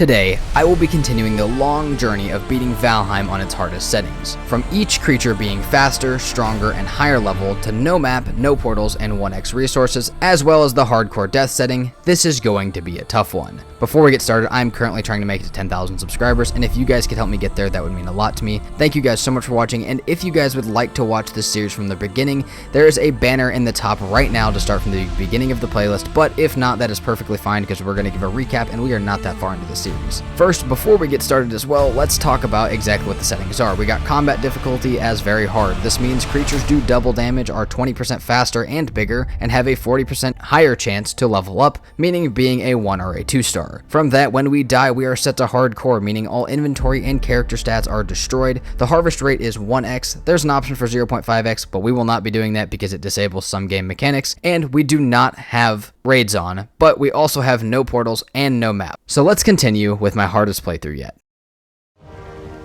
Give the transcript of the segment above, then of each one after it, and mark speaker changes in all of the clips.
Speaker 1: Today, I will be continuing the long journey of beating Valheim on its hardest settings. From each creature being faster, stronger, and higher level to no map, no portals, and 1x resources, as well as the hardcore death setting, this is going to be a tough one. Before we get started, I'm currently trying to make it to 10,000 subscribers, and if you guys could help me get there, that would mean a lot to me. Thank you guys so much for watching, and if you guys would like to watch this series from the beginning, there is a banner in the top right now to start from the beginning of the playlist, but if not, that is perfectly fine because we're going to give a recap, and we are not that far into the series. First, before we get started as well, let's talk about exactly what the settings are. We got combat difficulty as very hard. This means creatures do double damage, are 20% faster and bigger, and have a 40% higher chance to level up, meaning being a 1 or a 2 star. From that, when we die, we are set to hardcore, meaning all inventory and character stats are destroyed. The harvest rate is 1x. There's an option for 0.5x, but we will not be doing that because it disables some game mechanics, and we do not have raids on, but we also have no portals and no map. So let's continue with my hardest playthrough yet.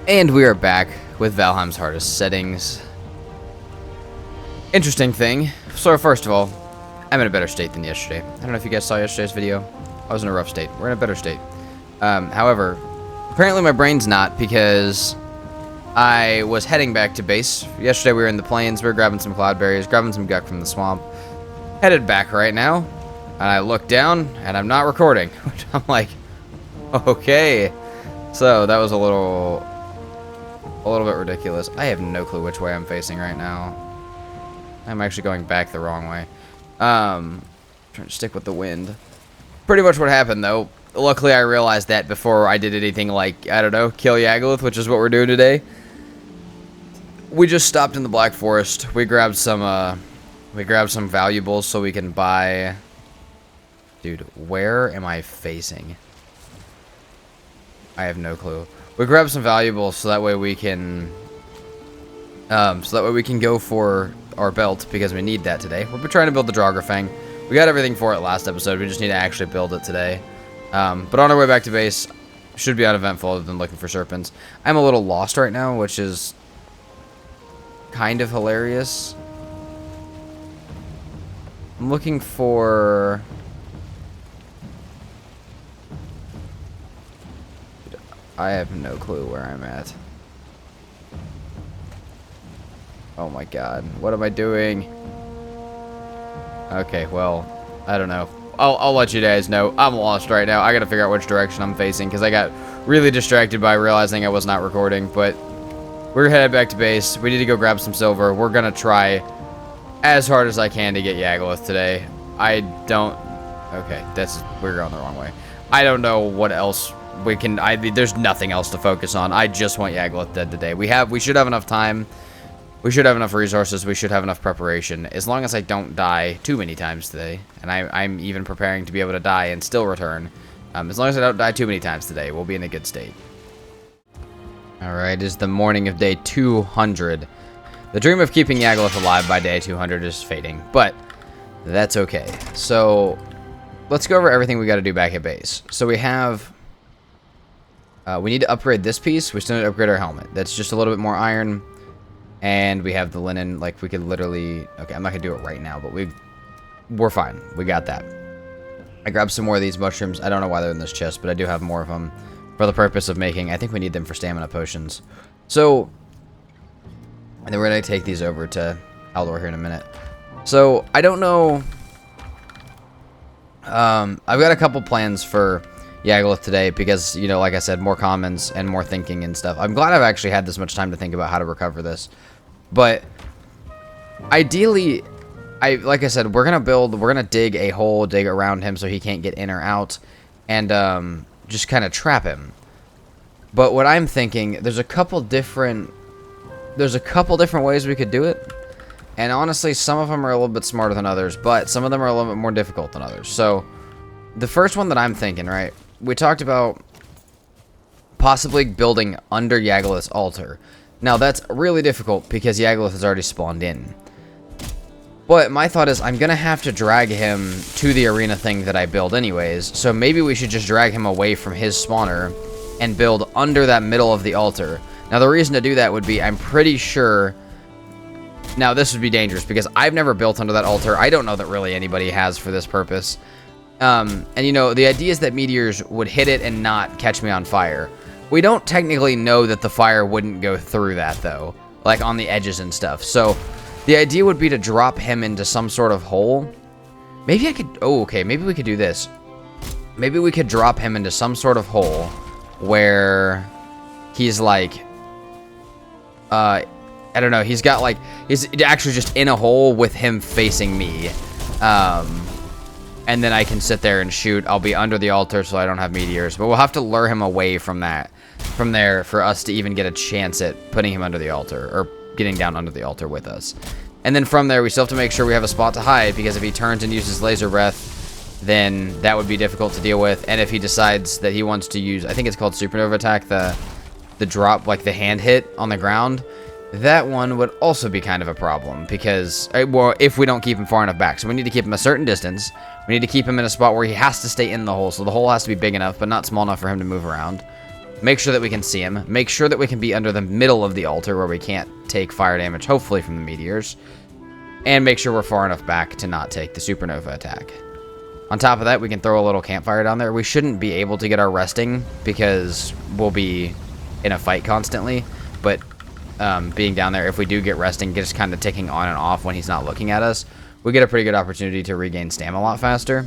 Speaker 1: And we are back with Valheim's hardest settings. Interesting thing. So first of all, I'm in a better state than yesterday. I don't know if you guys saw yesterday's video. I was in a rough state. We're in a better state. However, apparently my brain's not, because I was heading back to base. Yesterday we were in the plains. We were grabbing some cloudberries, grabbing some guck from the swamp. Headed back right now. And I look down, and I'm not recording. Which I'm like, okay. So that was a little bit ridiculous. I have no clue which way I'm facing right now. I'm actually going back the wrong way. Trying to stick with the wind. Pretty much what happened, though. Luckily, I realized that before I did anything like, I don't know, kill Yagluth, which is what we're doing today. We just stopped in the Black Forest. We grabbed some valuables so we can buy... Dude, where am I facing? I have no clue. We grabbed some valuables so that way we can go for our belt, because we need that today. We've been trying to build the Draugr. We got everything for it last episode. We just need to actually build it today. But on our way back to base, should be uneventful other than looking for serpents. I'm a little lost right now, which is kind of hilarious. I'm looking for... I have no clue where I'm at. Oh my god. What am I doing? Okay, well, I don't know. I'll let you guys know. I'm lost right now. I gotta figure out which direction I'm facing, because I got really distracted by realizing I was not recording. But we're headed back to base. We need to go grab some silver. We're gonna try as hard as I can to get Yagluth today. I don't... Okay, we're going the wrong way. I don't know what else... there's nothing else to focus on. I just want Yagluth dead today. We should have enough time. We should have enough resources. We should have enough preparation. As long as I don't die too many times today. And I'm even preparing to be able to die and still return. As long as I don't die too many times today, we'll be in a good state. Alright, it's the morning of day 200. The dream of keeping Yagluth alive by day 200 is fading. But that's okay. So, let's go over everything we got to do back at base. So we have... we need to upgrade this piece. We still need to upgrade our helmet. That's just a little bit more iron. And we have the linen. Like, we could literally... Okay, I'm not going to do it right now, but we're fine. We got that. I grabbed some more of these mushrooms. I don't know why they're in this chest, but I do have more of them for the purpose of making... I think we need them for stamina potions. So... And then we're going to take these over to Haldor here in a minute. So, I don't know... I've got a couple plans for... Yagluth today, because, you know, like I said, more commons and more thinking and stuff. I'm glad I've actually had this much time to think about how to recover this. But ideally, like I said, we're gonna dig a hole, dig around him so he can't get in or out, and just kind of trap him. But what I'm thinking, there's a couple different ways we could do it. And honestly, some of them are a little bit smarter than others, but some of them are a little bit more difficult than others. So the first one that I'm thinking, right? We talked about possibly building under Yagluth's altar. Now, that's really difficult because Yagluth has already spawned in. But my thought is I'm going to have to drag him to the arena thing that I build anyways. So maybe we should just drag him away from his spawner and build under that middle of the altar. Now, the reason to do that would be I'm pretty sure... Now, this would be dangerous because I've never built under that altar. I don't know that really anybody has for this purpose. And you know, the idea is that meteors would hit it and not catch me on fire. We don't technically know that the fire wouldn't go through that, though, like on the edges and stuff. So the idea would be to drop him into some sort of hole. Maybe I could, oh, okay, maybe we could do this. Maybe we could drop him into some sort of hole where he's like, I don't know, he's got like, he's actually just in a hole with him facing me. And then I can sit there and shoot. I'll be under the altar so I don't have meteors. But we'll have to lure him away from that, from there, for us to even get a chance at putting him under the altar, or getting down under the altar with us. And then from there, we still have to make sure we have a spot to hide, because if he turns and uses laser breath, then that would be difficult to deal with. And if he decides that he wants to use, I think it's called supernova attack, the drop, like the hand hit on the ground, that one would also be kind of a problem, because, well, if we don't keep him far enough back. So we need to keep him a certain distance. We need to keep him in a spot where he has to stay in the hole. So the hole has to be big enough, but not small enough for him to move around. Make sure that we can see him. Make sure that we can be under the middle of the altar where we can't take fire damage, hopefully from the meteors. And make sure we're far enough back to not take the supernova attack. On top of that, we can throw a little campfire down there. We shouldn't be able to get our resting, because we'll be in a fight constantly. But being down there, if we do get resting, just kind of ticking on and off when he's not looking at us, we get a pretty good opportunity to regain stamina a lot faster.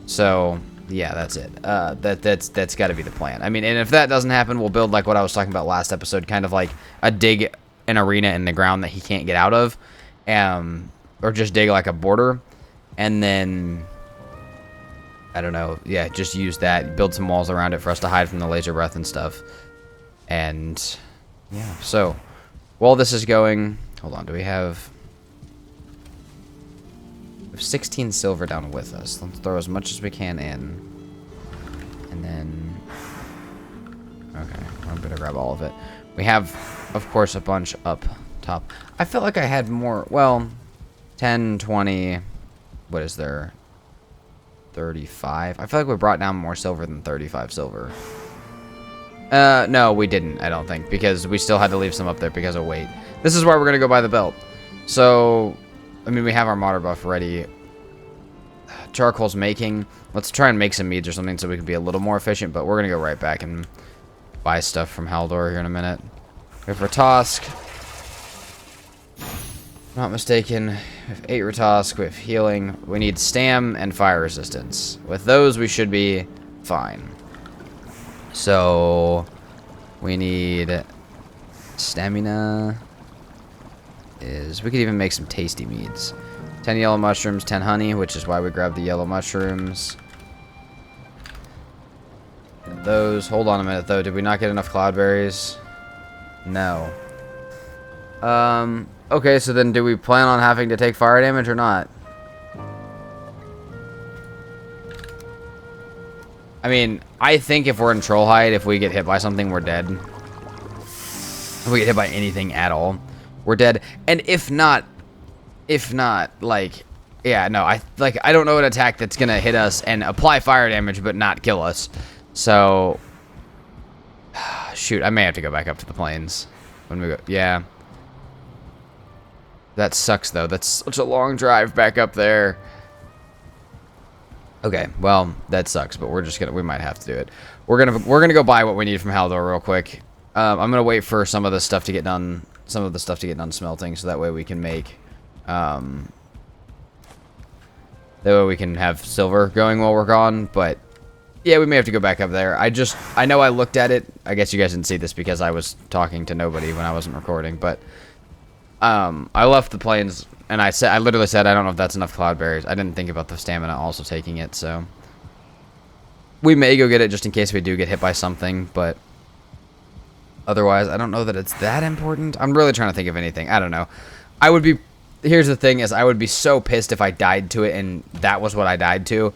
Speaker 1: So yeah, that's it. That's got to be the plan. I mean, and if that doesn't happen, we'll build like what I was talking about last episode, kind of like a dig an arena in the ground that he can't get out of, or just dig like a border, and then I don't know, yeah, just use that, build some walls around it for us to hide from the laser breath and stuff. And yeah, so while this is going, hold on, do we have 16 silver down with us? Let's throw as much as we can in. And then, okay, I'm gonna grab all of it. We have, of course, a bunch up top. I felt like I had more, well, 10, 20, what is there? 35. I feel like we brought down more silver than 35 silver. No, we didn't, I don't think, because we still had to leave some up there because of weight. This is why we're gonna go buy the belt. So, I mean, we have our modder buff ready. Charcoal's making. Let's try and make some meads or something so we can be a little more efficient, but we're gonna go right back and buy stuff from Haldor here in a minute. We have Ratosk. Not mistaken. We have 8 Ratosk. We have healing. We need stam and fire resistance. With those, we should be fine. So, we need stamina. We could even make some tasty meads. 10 yellow mushrooms, 10 honey, which is why we grabbed the yellow mushrooms. And those. Hold on a minute, though. Did we not get enough cloudberries? No. Okay, so then do we plan on having to take fire damage or not? I mean, I think if we're in troll hide, if we get hit by something, we're dead. If we get hit by anything at all, we're dead. And if not, like, yeah, no, I don't know an attack that's gonna hit us and apply fire damage but not kill us. So, shoot, I may have to go back up to the plains when we go. Yeah, that sucks though. That's such a long drive back up there. Okay, well, that sucks, but we might have to do it. We're gonna go buy what we need from Haldor real quick. I'm gonna wait for some of the stuff to get done, smelting, so that way we can make, that way we can have silver going while we're gone. But yeah, we may have to go back up there. I know I looked at it. I guess you guys didn't see this because I was talking to nobody when I wasn't recording, but I left the plains. And I literally said, I don't know if that's enough cloudberries. I didn't think about the stamina also taking it, so we may go get it just in case we do get hit by something, but otherwise, I don't know that it's that important. I'm really trying to think of anything. I don't know. Here's the thing is, I would be so pissed if I died to it and that was what I died to.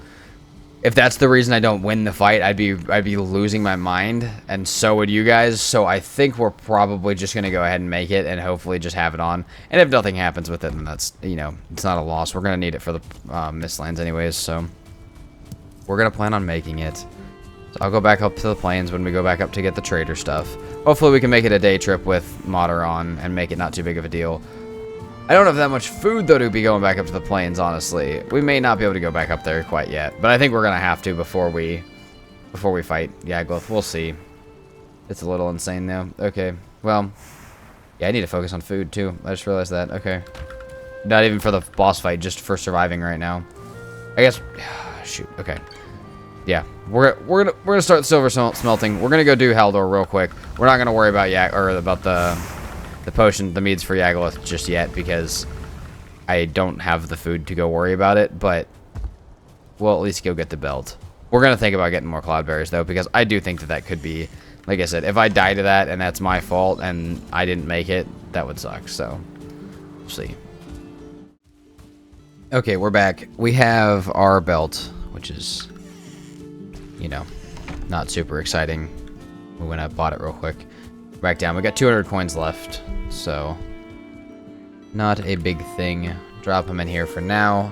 Speaker 1: If that's the reason I don't win the fight, I'd be losing my mind, and so would you guys. So I think we're probably just gonna go ahead and make it, and hopefully just have it on. And if nothing happens with it, then that's, you know, it's not a loss. We're gonna need it for the Mistlands anyways, so we're gonna plan on making it. So I'll go back up to the plains when we go back up to get the trader stuff. Hopefully we can make it a day trip with modder on and make it not too big of a deal. I don't have that much food, though, to be going back up to the plains, honestly. We may not be able to go back up there quite yet, but I think we're going to have to before we fight Yagluth. We'll see. It's a little insane, though. Okay, well, yeah, I need to focus on food, too. I just realized that. Okay. Not even for the boss fight, just for surviving right now. I guess, shoot, okay. Yeah, we're gonna start silver smelting. We're gonna go do Haldor real quick. We're not gonna worry about the potion, the meads for Yagluth just yet, because I don't have the food to go worry about it, but we'll at least go get the belt. We're going to think about getting more cloudberries, though, because I do think that that could be, like I said, if I die to that and that's my fault and I didn't make it, that would suck, so we'll see. Okay, we're back. We have our belt, which is, you know, not super exciting. We went up, bought it real quick. Back down. We got 200 coins left, so not a big thing. Drop them in here for now.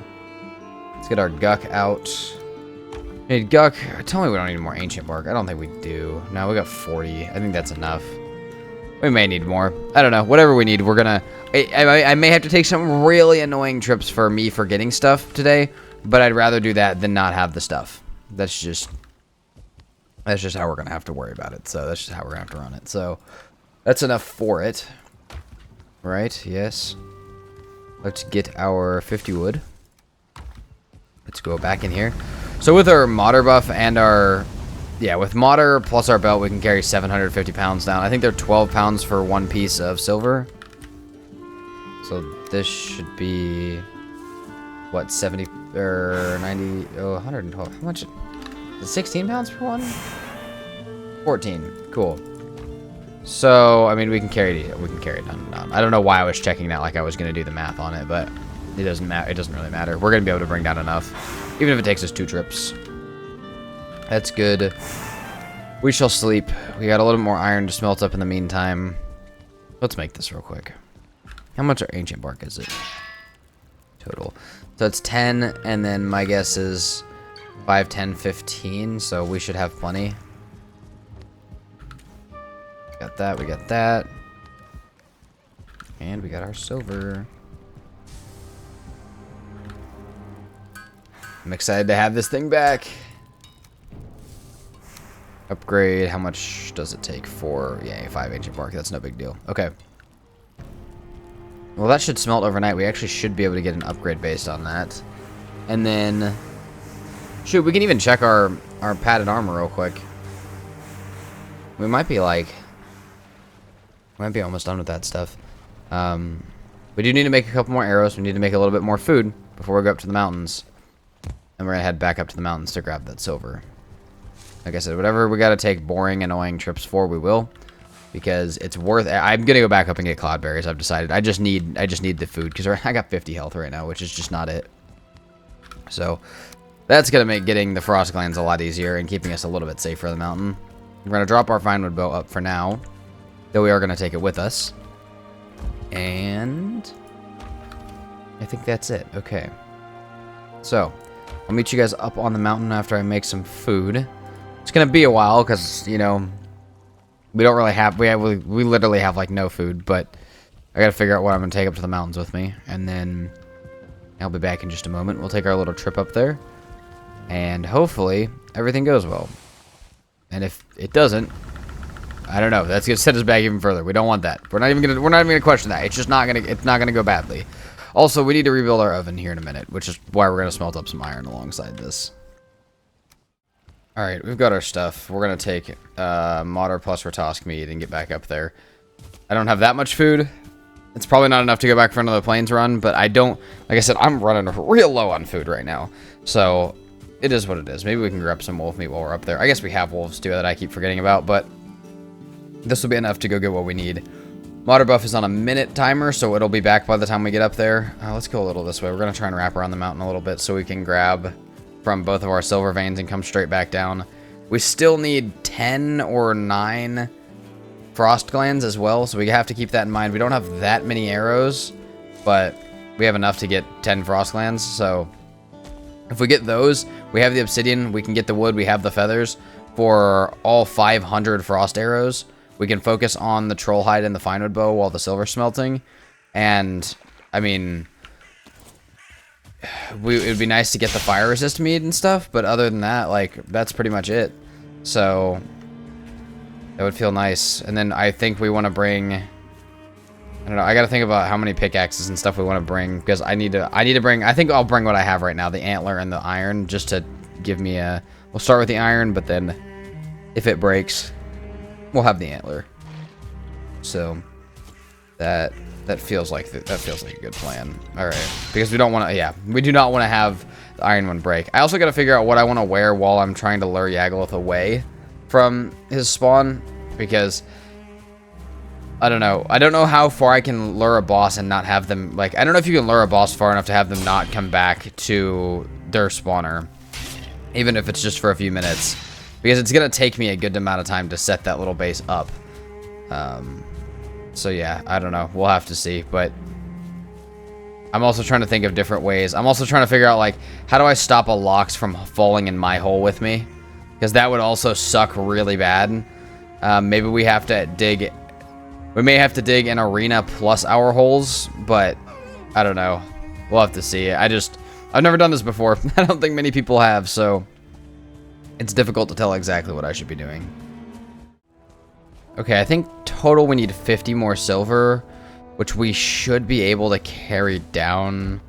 Speaker 1: Let's get our Guck out. Hey, Guck, tell me we don't need more ancient bark. I don't think we do. No, we got 40. I think that's enough. We may need more. I don't know. Whatever we need, we're gonna... I may have to take some really annoying trips for me for getting stuff today, but I'd rather do that than not have the stuff. That's just how we're gonna have to worry about it. So that's just how we're gonna have to run it. So that's enough for it. Right, yes. Let's get our 50 wood. Let's go back in here. So with our modder buff and our... Yeah, with modder plus our belt, we can carry 750 pounds down. I think they're 12 pounds for one piece of silver. So this should be... What, 70... or 90... Oh, 112. How much... 16 pounds per one? 14. Cool. So, I mean, we can carry it down. I don't know why I was checking that like I was going to do the math on it, but it doesn't matter. It doesn't really matter. We're going to be able to bring down enough, even if it takes us 2 trips. That's good. We shall sleep. We got a little more iron to smelt up in the meantime. Let's make this real quick. How much our ancient bark is it? Total. So it's 10, and then my guess is 5, 10, 15, so we should have plenty. Got that, we got that. And we got our silver. I'm excited to have this thing back. Upgrade, how much does it take for... Yeah, 5 ancient bark, that's no big deal. Okay. Well, that should smelt overnight. We actually should be able to get an upgrade based on that. And then... Shoot, we can even check our padded armor real quick. We might be like... We might be almost done with that stuff. We do need to make a couple more arrows. We need to make a little bit more food before we go up to the mountains. And we're going to head back up to the mountains to grab that silver. Like I said, whatever we got to take boring, annoying trips for, we will. Because it's worth it. I'm going to go back up and get cloudberries, I've decided. I just need the food. Because I got 50 health right now, which is just not it. So... That's going to make getting the frost glands a lot easier and keeping us a little bit safer on the mountain. We're going to drop our finewood bow up for now, though we are going to take it with us. And I think that's it. Okay. So, I'll meet you guys up on the mountain after I make some food. It's going to be a while because, you know, we don't really have, we literally have like no food, but I got to figure out what I'm going to take up to the mountains with me. And then I'll be back in just a moment. We'll take our little trip up there. And hopefully everything goes well. And if it doesn't, I don't know. That's gonna set us back even further. We don't want that. We're not even gonna question that. It's just not gonna go badly. Also, we need to rebuild our oven here in a minute, which is why we're gonna smelt up some iron alongside this. All right, we've got our stuff. We're gonna take modder plus Ratosk meat and get back up there. I don't have that much food. It's probably not enough to go back for another plains run, but I don't. Like I said, I'm running real low on food right now, so. It is what it is. Maybe we can grab some wolf meat while we're up there. I guess we have wolves too that I keep forgetting about, but this will be enough to go get what we need. Modder buff is on a minute timer, so it'll be back by the time we get up there. Let's go a little this way. We're going to try and wrap around the mountain a little bit so we can grab from both of our silver veins and come straight back down. We still need 10 or 9 frost glands as well, so we have to keep that in mind. We don't have that many arrows, but we have enough to get 10 frost glands, so... If we get those, we have the obsidian, we can get the wood, we have the feathers. For all 500 frost arrows, we can focus on the troll hide and the finewood bow while the silver's smelting. And I mean, it would be nice to get the fire resist meat and stuff, but other than that, like, that's pretty much it. So that would feel nice. And then I think we want to bring, I don't know, I got to think about how many pickaxes and stuff we want to bring, because I need to bring, I think I'll bring what I have right now, the antler and the iron, just to give me a, we'll start with the iron, but then if it breaks, we'll have the antler. So that feels like a good plan. All right, because we don't want to, yeah, we do not want to have the iron one break. I also got to figure out what I want to wear while I'm trying to lure Yagluth away from his spawn, because I don't know how far I can lure a boss and not have them, like, I don't know if you can lure a boss far enough to have them not come back to their spawner, even if it's just for a few minutes, because it's gonna take me a good amount of time to set that little base up. So yeah, I don't know. We'll have to see, but I'm also trying to think of different ways. I'm also trying to figure out, like, how do I stop a Lox from falling in my hole with me? Because that would also suck really bad. Maybe we have to dig... We may have to dig an arena plus our holes, but I don't know. We'll have to see. I've never done this before. I don't think many people have, so it's difficult to tell exactly what I should be doing. Okay, I think total we need 50 more silver, which we should be able to carry down.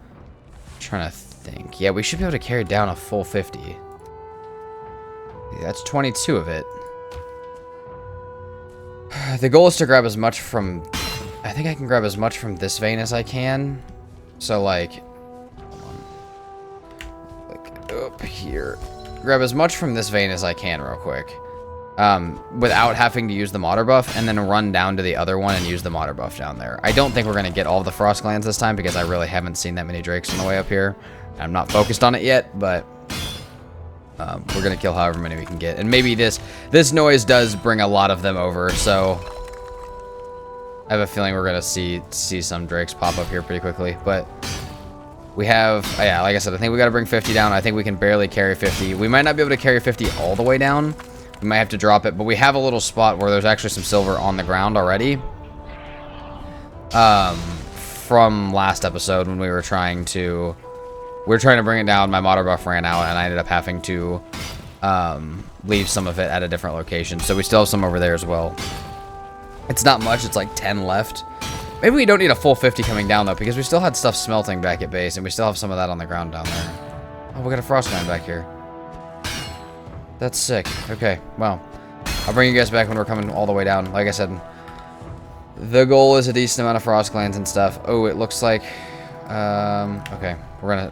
Speaker 1: I'm trying to think. Yeah, we should be able to carry down a full 50. Yeah, that's 22 of it. The goal is to grab as much from... I think I can grab as much from this vein as I can. So, like... Hold on. Like, up here. Grab as much from this vein as I can real quick. Without having to use the Modder buff, and then run down to the other one and use the Modder buff down there. I don't think we're going to get all of the Frost Glands this time, because I really haven't seen that many Drakes on the way up here. I'm not focused on it yet, but... we're gonna kill however many we can get, and maybe this noise does bring a lot of them over. So I have a feeling we're gonna see some Drakes pop up here pretty quickly. But we have, yeah, like I said, I think we gotta bring 50 down. I think we can barely carry 50. We might not be able to carry 50 all the way down. We might have to drop it, but we have a little spot where there's actually some silver on the ground already. From last episode when we were trying to bring it down. My Modder buff ran out, and I ended up having to leave some of it at a different location. So we still have some over there as well. It's not much. It's like 10 left. Maybe we don't need a full 50 coming down, though, because we still had stuff smelting back at base, and we still have some of that on the ground down there. Oh, we got a frost line back here. That's sick. Okay, well, I'll bring you guys back when we're coming all the way down. Like I said, the goal is a decent amount of frost glands and stuff. Oh, it looks like... okay, we're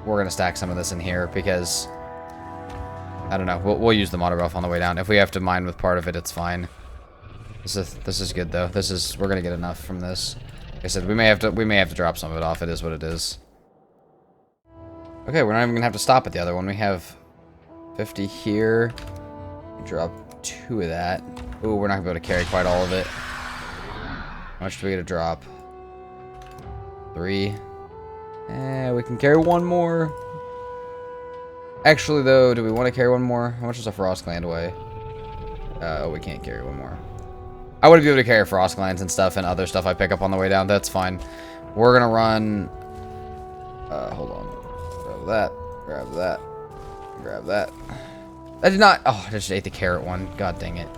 Speaker 1: gonna stack some of this in here, because I don't know, we'll use the Modder buff on the way down. If we have to mine with part of it, it's fine. This is good though. We're gonna get enough from this. Like I said, we may have to drop some of it off. It is what it is. Okay, we're not even gonna have to stop at the other one. We have 50 here. Drop 2 of that. Ooh, we're not gonna be able to carry quite all of it. How much do we get to drop? 3. We can carry 1 more. Actually, though, do we want to carry 1 more? How much does a Frost Gland weigh? Oh, we can't carry 1 more. I would be able to carry Frost Glands and stuff and other stuff I pick up on the way down. That's fine. We're gonna run... hold on. Grab that. Grab that. Grab that. I did not... Oh, I just ate the carrot one. God dang it.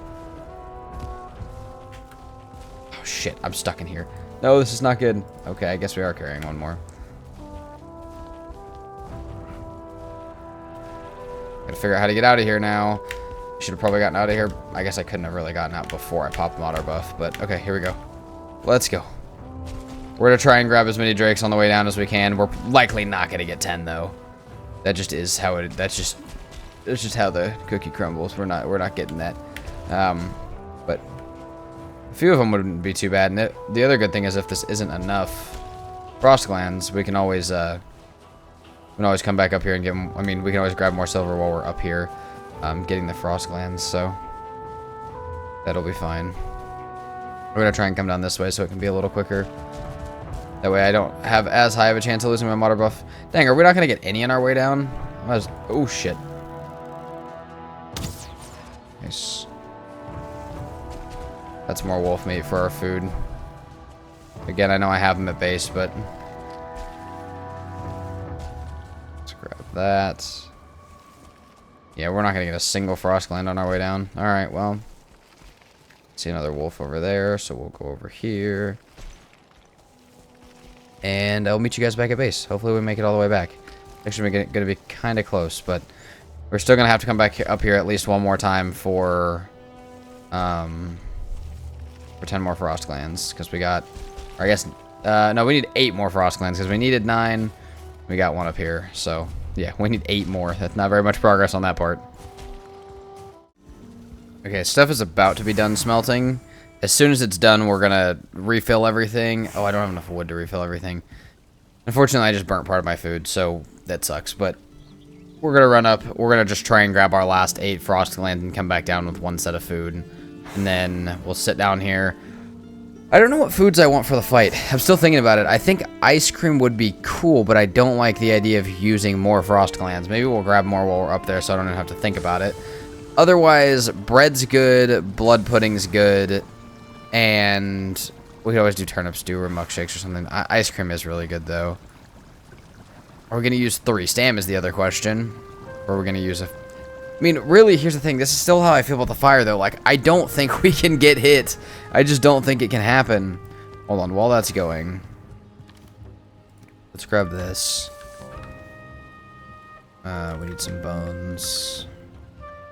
Speaker 1: Oh, shit. I'm stuck in here. No, this is not good. Okay, I guess we are carrying 1 more. Gotta figure out how to get out of here now. Should have probably gotten out of here. I guess I couldn't have really gotten out before I popped Modder buff, but okay, here we go. Let's go. We're gonna try and grab as many Drakes on the way down as we can. We're likely not gonna get 10 though. That just is how it. That's just how the cookie crumbles. We're not getting that. But a few of them wouldn't be too bad. And the other good thing is, if this isn't enough Frost Glands, we can always come back up here and get. I mean, we can always grab more silver while we're up here, getting the Frost Glands. So that'll be fine. We're gonna try and come down this way so it can be a little quicker. That way I don't have as high of a chance of losing my Modder buff. Dang, are we not gonna get any on our way down? Oh shit. Nice. That's more wolf meat for our food. Again, I know I have them at base, but... Let's grab that. Yeah, we're not going to get a single frost gland on our way down. Alright, well... See another wolf over there, so we'll go over here. And I'll meet you guys back at base. Hopefully we make it all the way back. Actually, we're going to be kind of close, but... We're still going to have to come back up here at least one more time for 10 more frost glands. Because we got... Or I guess... no, we need 8 more frost glands. Because we needed 9. We got 1 up here. So, yeah, we need 8 more. That's not very much progress on that part. Okay, stuff is about to be done smelting. As soon as it's done, we're going to refill everything. Oh, I don't have enough wood to refill everything. Unfortunately, I just burnt part of my food, so that sucks. But... We're going to run up. We're going to just try and grab our last 8 frost glands and come back down with 1 set of food. And then we'll sit down here. I don't know what foods I want for the fight. I'm still thinking about it. I think ice cream would be cool, but I don't like the idea of using more frost glands. Maybe we'll grab more while we're up there so I don't even have to think about it. Otherwise, bread's good, blood pudding's good, and we could always do turnip stew or muck shakes or something. Ice cream is really good, though. Are we going to use 3? Stam is the other question. Or are we going to use a... I mean, really, here's the thing. This is still how I feel about the fire, though. Like, I don't think we can get hit. I just don't think it can happen. Hold on. While that's going... Let's grab this. We need some bones.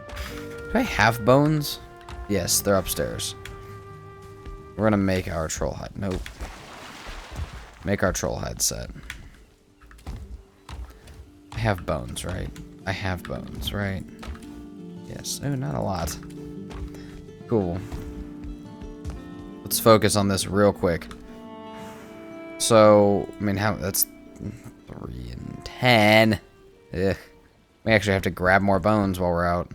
Speaker 1: Do I have bones? Yes, they're upstairs. We're going to make our troll hide. Nope. Make our troll hide set. I have bones, right? I have bones, right? Yes. Oh, not a lot. Cool. Let's focus on this real quick. So, I mean, that's 3 and 10. Ugh. We actually have to grab more bones while we're out.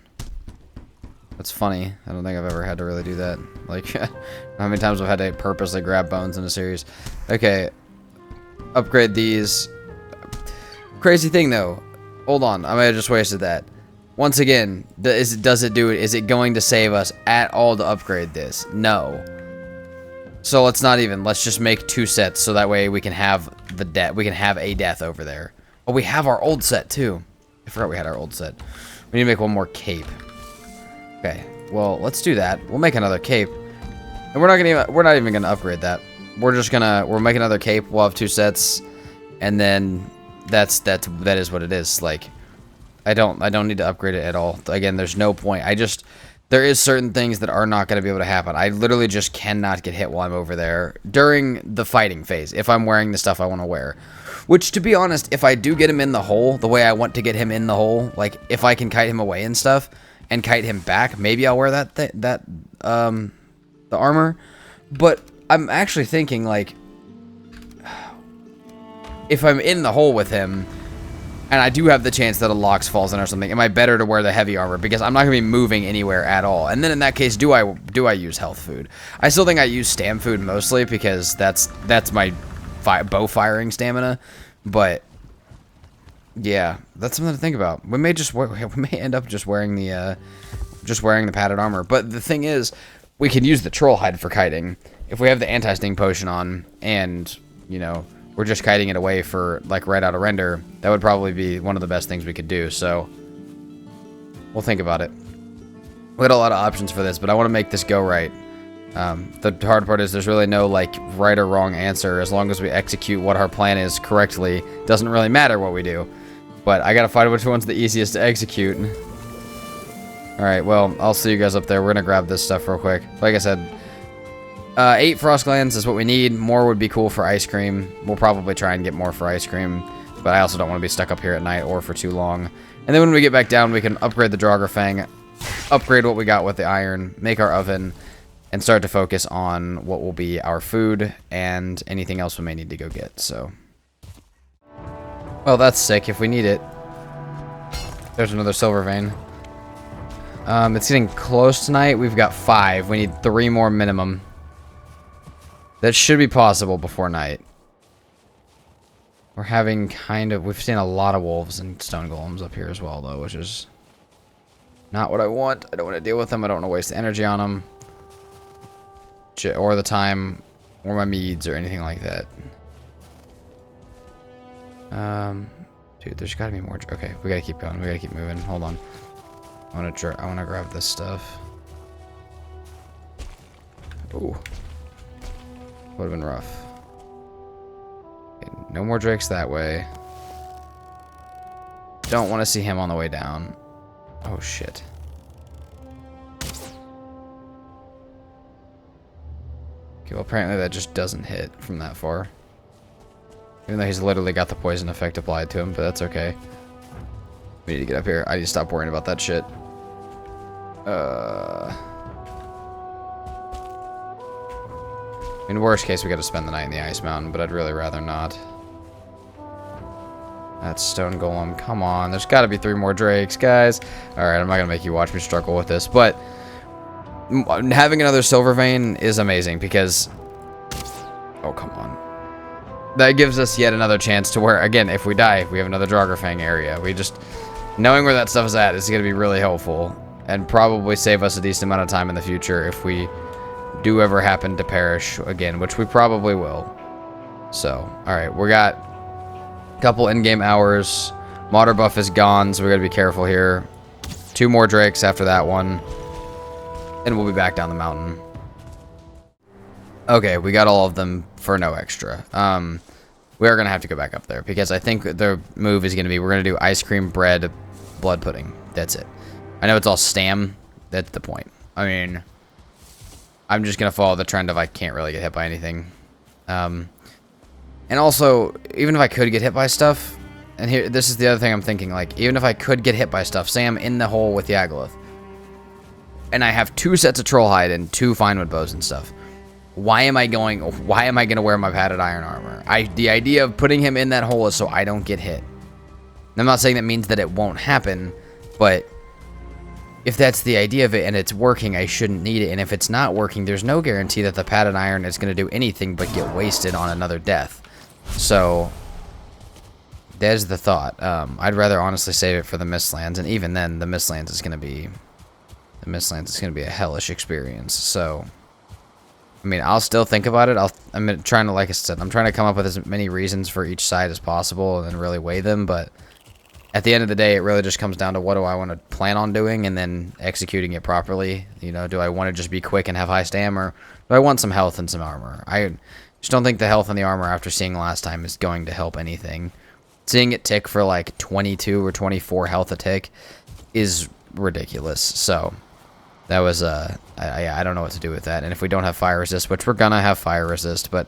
Speaker 1: That's funny. I don't think I've ever had to really do that. Like, how many times I've had to purposely grab bones in a series. Okay. Upgrade these. Crazy thing, though. Hold on. I might have just wasted that. Once again, does it do it? Is it going to save us at all to upgrade this? No. So let's not even. Let's just make 2 sets so that way we can have the death. We can have a death over there. Oh, we have our old set, too. I forgot we had our old set. We need to make 1 more cape. Okay. Well, let's do that. We'll make another cape. And we're not even gonna upgrade that. We'll make another cape. We'll have 2 sets. And then that is what it is. Like, I don't need to upgrade it at all. Again, there's no point. There is certain things that are not going to be able to happen. I literally just cannot get hit while I'm over there during the fighting phase if I'm wearing the stuff I want to wear. Which, to be honest, if I do get him in the hole the way I want to get him in the hole, like if I can kite him away and stuff and kite him back, maybe I'll wear the armor. But I'm actually thinking, like, if I'm in the hole with him, and I do have the chance that a Lox falls in or something, am I better to wear the heavy armor? Because I'm not going to be moving anywhere at all. And then in that case, do I use health food? I still think I use stam food mostly because that's my bow firing stamina. But yeah, that's something to think about. We may end up just wearing the padded armor. But the thing is, we can use the troll hide for kiting if we have the anti-sting potion on, and you know, we're just kiting it away for, like, right out of render. That would probably be one of the best things we could do, so we'll think about it. We had a lot of options for this, but I want to make this go right. The hard part is there's really no, like, right or wrong answer. As long as we execute what our plan is correctly, doesn't really matter what we do. But I gotta find which one's the easiest to execute. Alright, well, I'll see you guys up there. We're gonna grab this stuff real quick. Like I said, 8 frost glands is what we need. More would be cool for ice cream. We'll probably try and get more for ice cream, but I also don't want to be stuck up here at night or for too long. And then when we get back down, we can upgrade the Draugr Fang, upgrade what we got with the iron, make our oven, and start to focus on what will be our food and anything else we may need to go get. So, well, that's sick if we need it. There's another silver vein. It's getting close tonight. We've got 5. We need 3 more minimum. That should be possible before night. We're having we've seen a lot of wolves and stone golems up here as well, though, which is not what I want. I don't want to deal with them. I don't want to waste the energy on them. Or the time. or my meads or anything like that. Dude, there's gotta be more. Okay, we gotta keep going. We gotta keep moving. Hold on. I wanna grab this stuff. Ooh, would have been rough. Okay, no more drakes that way. Don't want to see him on the way down. Oh shit. Okay, well apparently that just doesn't hit from that far. Even though he's literally got the poison effect applied to him, but that's okay. We need to get up here. I need to stop worrying about that shit. In worst case, we gotta spend the night in the Ice Mountain, but I'd really rather not. That stone golem, come on. There's gotta be 3 more drakes, guys. Alright, I'm not gonna make you watch me struggle with this, but having another silver vein is amazing because... Oh, come on. That gives us yet another chance to where, again, if we die, we have another Draugr area. We just... Knowing where that stuff is at is gonna be really helpful. And probably save us a decent amount of time in the future if we do ever happen to perish again, which we probably will. So, alright, we got a couple in-game hours. Water buff is gone, so we gotta be careful here. 2 more drakes after that one. And we'll be back down the mountain. Okay, we got all of them for no extra. We are gonna have to go back up there because I think the move is gonna be we're gonna do ice cream, bread, blood pudding. That's it. I know it's all stam. That's the point. I mean, I'm just gonna follow the trend of I can't really get hit by anything. And also, even if I could get hit by stuff, and here, this is the other thing I'm thinking, like, even if I could get hit by stuff, say I'm in the hole with Yagluth, and I have 2 sets of troll hide and 2 finewood bows and stuff, why am I gonna wear my padded iron armor? The idea of putting him in that hole is so I don't get hit. And I'm not saying that means that it won't happen, but if that's the idea of it and it's working, I shouldn't need it. And if it's not working, there's no guarantee that the padded iron is going to do anything but get wasted on another death. So, there's the thought. I'd rather honestly save it for the Mistlands, and even then, the Mistlands is going to be a hellish experience. So, I mean, I'll still think about it. I'm trying to, like I said, I'm trying to come up with as many reasons for each side as possible and then really weigh them, but at the end of the day, it really just comes down to what do I want to plan on doing and then executing it properly. You know, do I want to just be quick and have high stam, or do I want some health and some armor? I just don't think the health and the armor after seeing last time is going to help anything. Seeing it tick for like 22 or 24 health a tick is ridiculous. So that was, I don't know what to do with that. And if we don't have fire resist, which we're going to have fire resist, but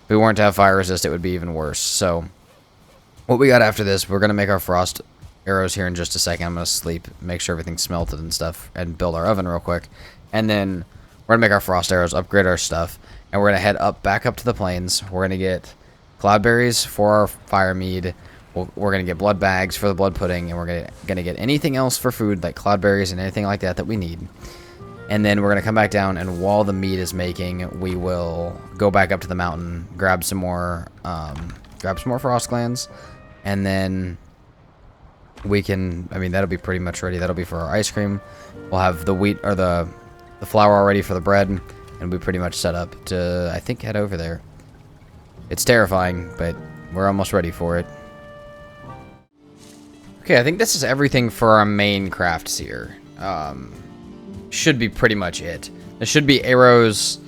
Speaker 1: if we weren't to have fire resist, it would be even worse. So what we got after this, we're going to make our frost arrows here in just a second. I'm going to sleep, make sure everything's smelted and stuff, and build our oven real quick. And then we're going to make our frost arrows, upgrade our stuff, and we're going to head back up to the plains. We're going to get cloudberries for our fire mead. We're going to get blood bags for the blood pudding, and we're going to get anything else for food, like cloudberries and anything like that we need. And then we're going to come back down, and while the mead is making, we will go back up to the mountain, grab some more frost glands. And then we can, I mean, that'll be pretty much ready. That'll be for our ice cream. We'll have the wheat or the flour already for the bread. And we pretty much set up to, I think, head over there. It's terrifying, but we're almost ready for it. Okay, I think this is everything for our main crafts here. Should be pretty much it. There should be arrows,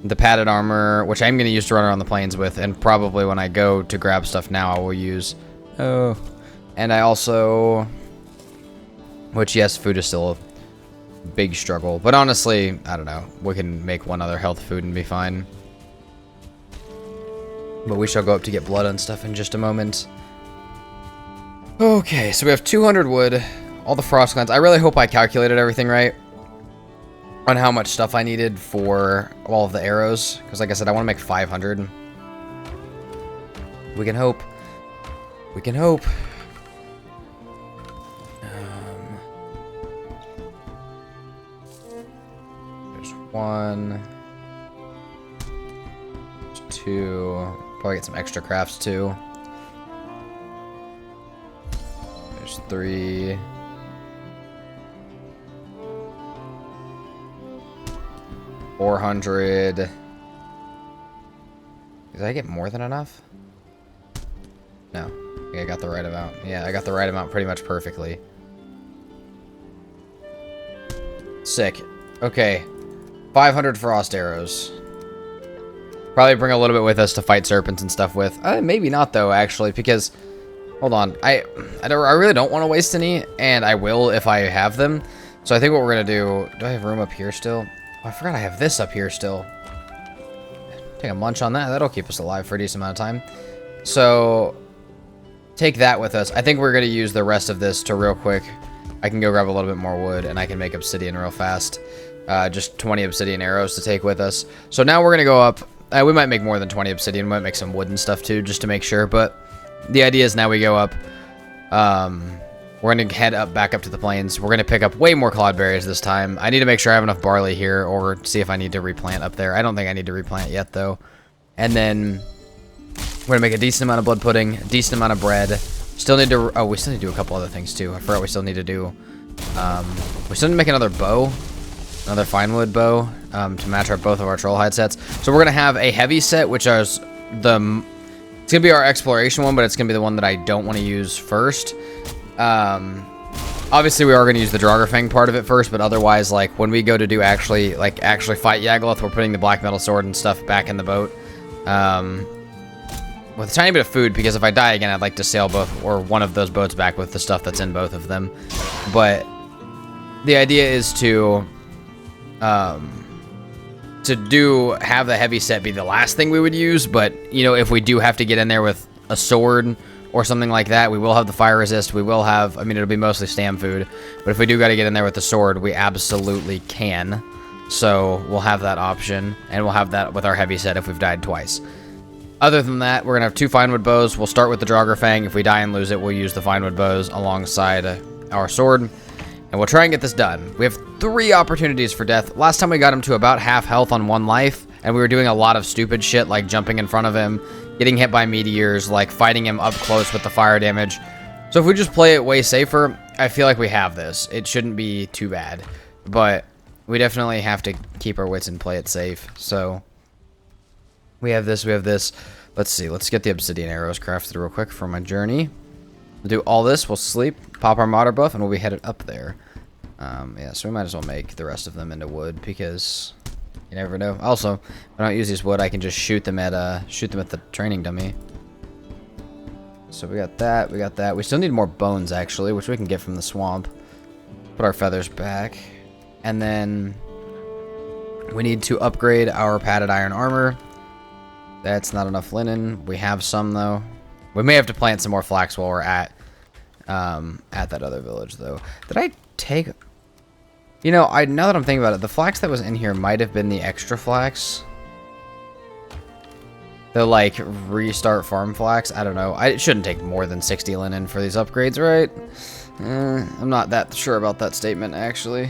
Speaker 1: the padded armor, which I'm going to use to run around the plains with, and probably when I go to grab stuff now, I will use... Oh. And I also... Which, yes, food is still a big struggle. But honestly, I don't know. We can make one other health food and be fine. But we shall go up to get blood and stuff in just a moment. Okay, so we have 200 wood. All the frost glands. I really hope I calculated everything right on how much stuff I needed for all of the arrows, because like I said, I want to make 500. We can hope. We can hope. There's 1. There's 2. Probably get some extra crafts too. There's 3. 400. Did I get more than enough? No. Yeah, I got the right amount. Yeah, I got the right amount pretty much perfectly. Sick. Okay. 500 frost arrows. Probably bring a little bit with us to fight serpents and stuff with. Maybe not, though, actually, because... Hold on. I really don't want to waste any, and I will if I have them. So I think what we're going to do... Do I have room up here still? Oh, I forgot I have this up here still. Take a munch on that. That'll keep us alive for a decent amount of time. So... Take that with us. I think we're going to use the rest of this to real quick. I can go grab a little bit more wood, and I can make obsidian real fast. Just 20 obsidian arrows to take with us. So now we're going to go up. We might make more than 20 obsidian. We might make some wood and stuff too, just to make sure. But the idea is now we go up. We're going to head up back up to the plains. We're going to pick up way more cloudberries this time. I need to make sure I have enough barley here, or see if I need to replant up there. I don't think I need to replant yet, though. And then... We're going to make a decent amount of blood pudding, a decent amount of bread. Still need to... Oh, we still need to do a couple other things, too. I forgot we still need to do... we still need to make another bow. Another fine wood bow to match both of our troll hide sets. So we're going to have a heavy set, which is the... It's going to be our exploration one, but it's going to be the one that I don't want to use first. Obviously, we are going to use the Draugr part of it first, but otherwise, like, when we go to do actually fight Yagluth, we're putting the black metal sword and stuff back in the boat. With a tiny bit of food, because if I die again, I'd like to sail both, or one of those boats back with the stuff that's in both of them. But the idea is to have the heavy set be the last thing we would use, but, you know, if we do have to get in there with a sword or something like that, we will have the fire resist, we will have, I mean, it'll be mostly stam food, but if we do got to get in there with the sword, we absolutely can. So we'll have that option, and we'll have that with our heavy set if we've died twice. Other than that, we're going to have 2 finewood bows. We'll start with the Draugr. If we die and lose it, we'll use the finewood bows alongside our sword. And we'll try and get this done. We have 3 opportunities for death. Last time we got him to about half health on 1 life. And we were doing a lot of stupid shit, like jumping in front of him, getting hit by meteors, like fighting him up close with the fire damage. So if we just play it way safer, I feel like we have this. It shouldn't be too bad. But we definitely have to keep our wits and play it safe. So... We have this, we have this. Let's see, let's get the obsidian arrows crafted real quick for my journey. We'll do all this, we'll sleep, pop our modder buff, and we'll be headed up there. Yeah, so we might as well make the rest of them into wood, because you never know. Also, if I don't use these wood, I can just shoot them at the training dummy. So we got that, we got that. We still need more bones, actually, which we can get from the swamp. Put our feathers back. And then we need to upgrade our padded iron armor. That's not enough linen. We have some, though. We may have to plant some more flax while we're at that other village, though. Did I take... You know, now that I'm thinking about it, the flax that was in here might have been the extra flax. The, like, restart farm flax. I don't know. It shouldn't take more than 60 linen for these upgrades, right? I'm not that sure about that statement, actually.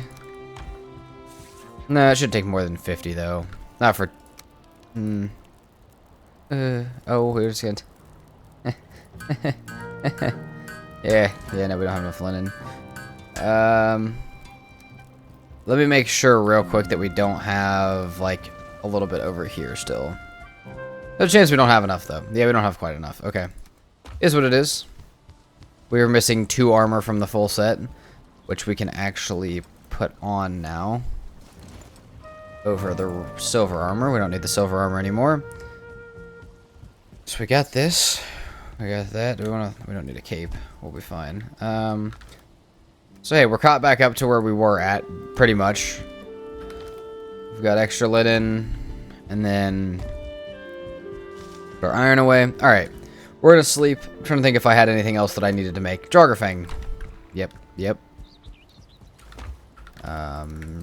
Speaker 1: No, it should take more than 50, though. Not for... oh, we're just gonna... yeah, no, we don't have enough linen. Let me make sure real quick that we don't have, like, a little bit over here still. There's a chance we don't have enough, though. Yeah, we don't have quite enough. Okay. Is what it is. We were missing 2 armor from the full set, which we can actually put on now. Over the silver armor. We don't need the silver armor anymore. So we got this. We got that. We don't need a cape. We'll be fine. So hey, we're caught back up to where we were at, pretty much. We've got extra linen, and then put our iron away. All right, we're gonna sleep. I'm trying to think if I had anything else that I needed to make. Draugr. Yep.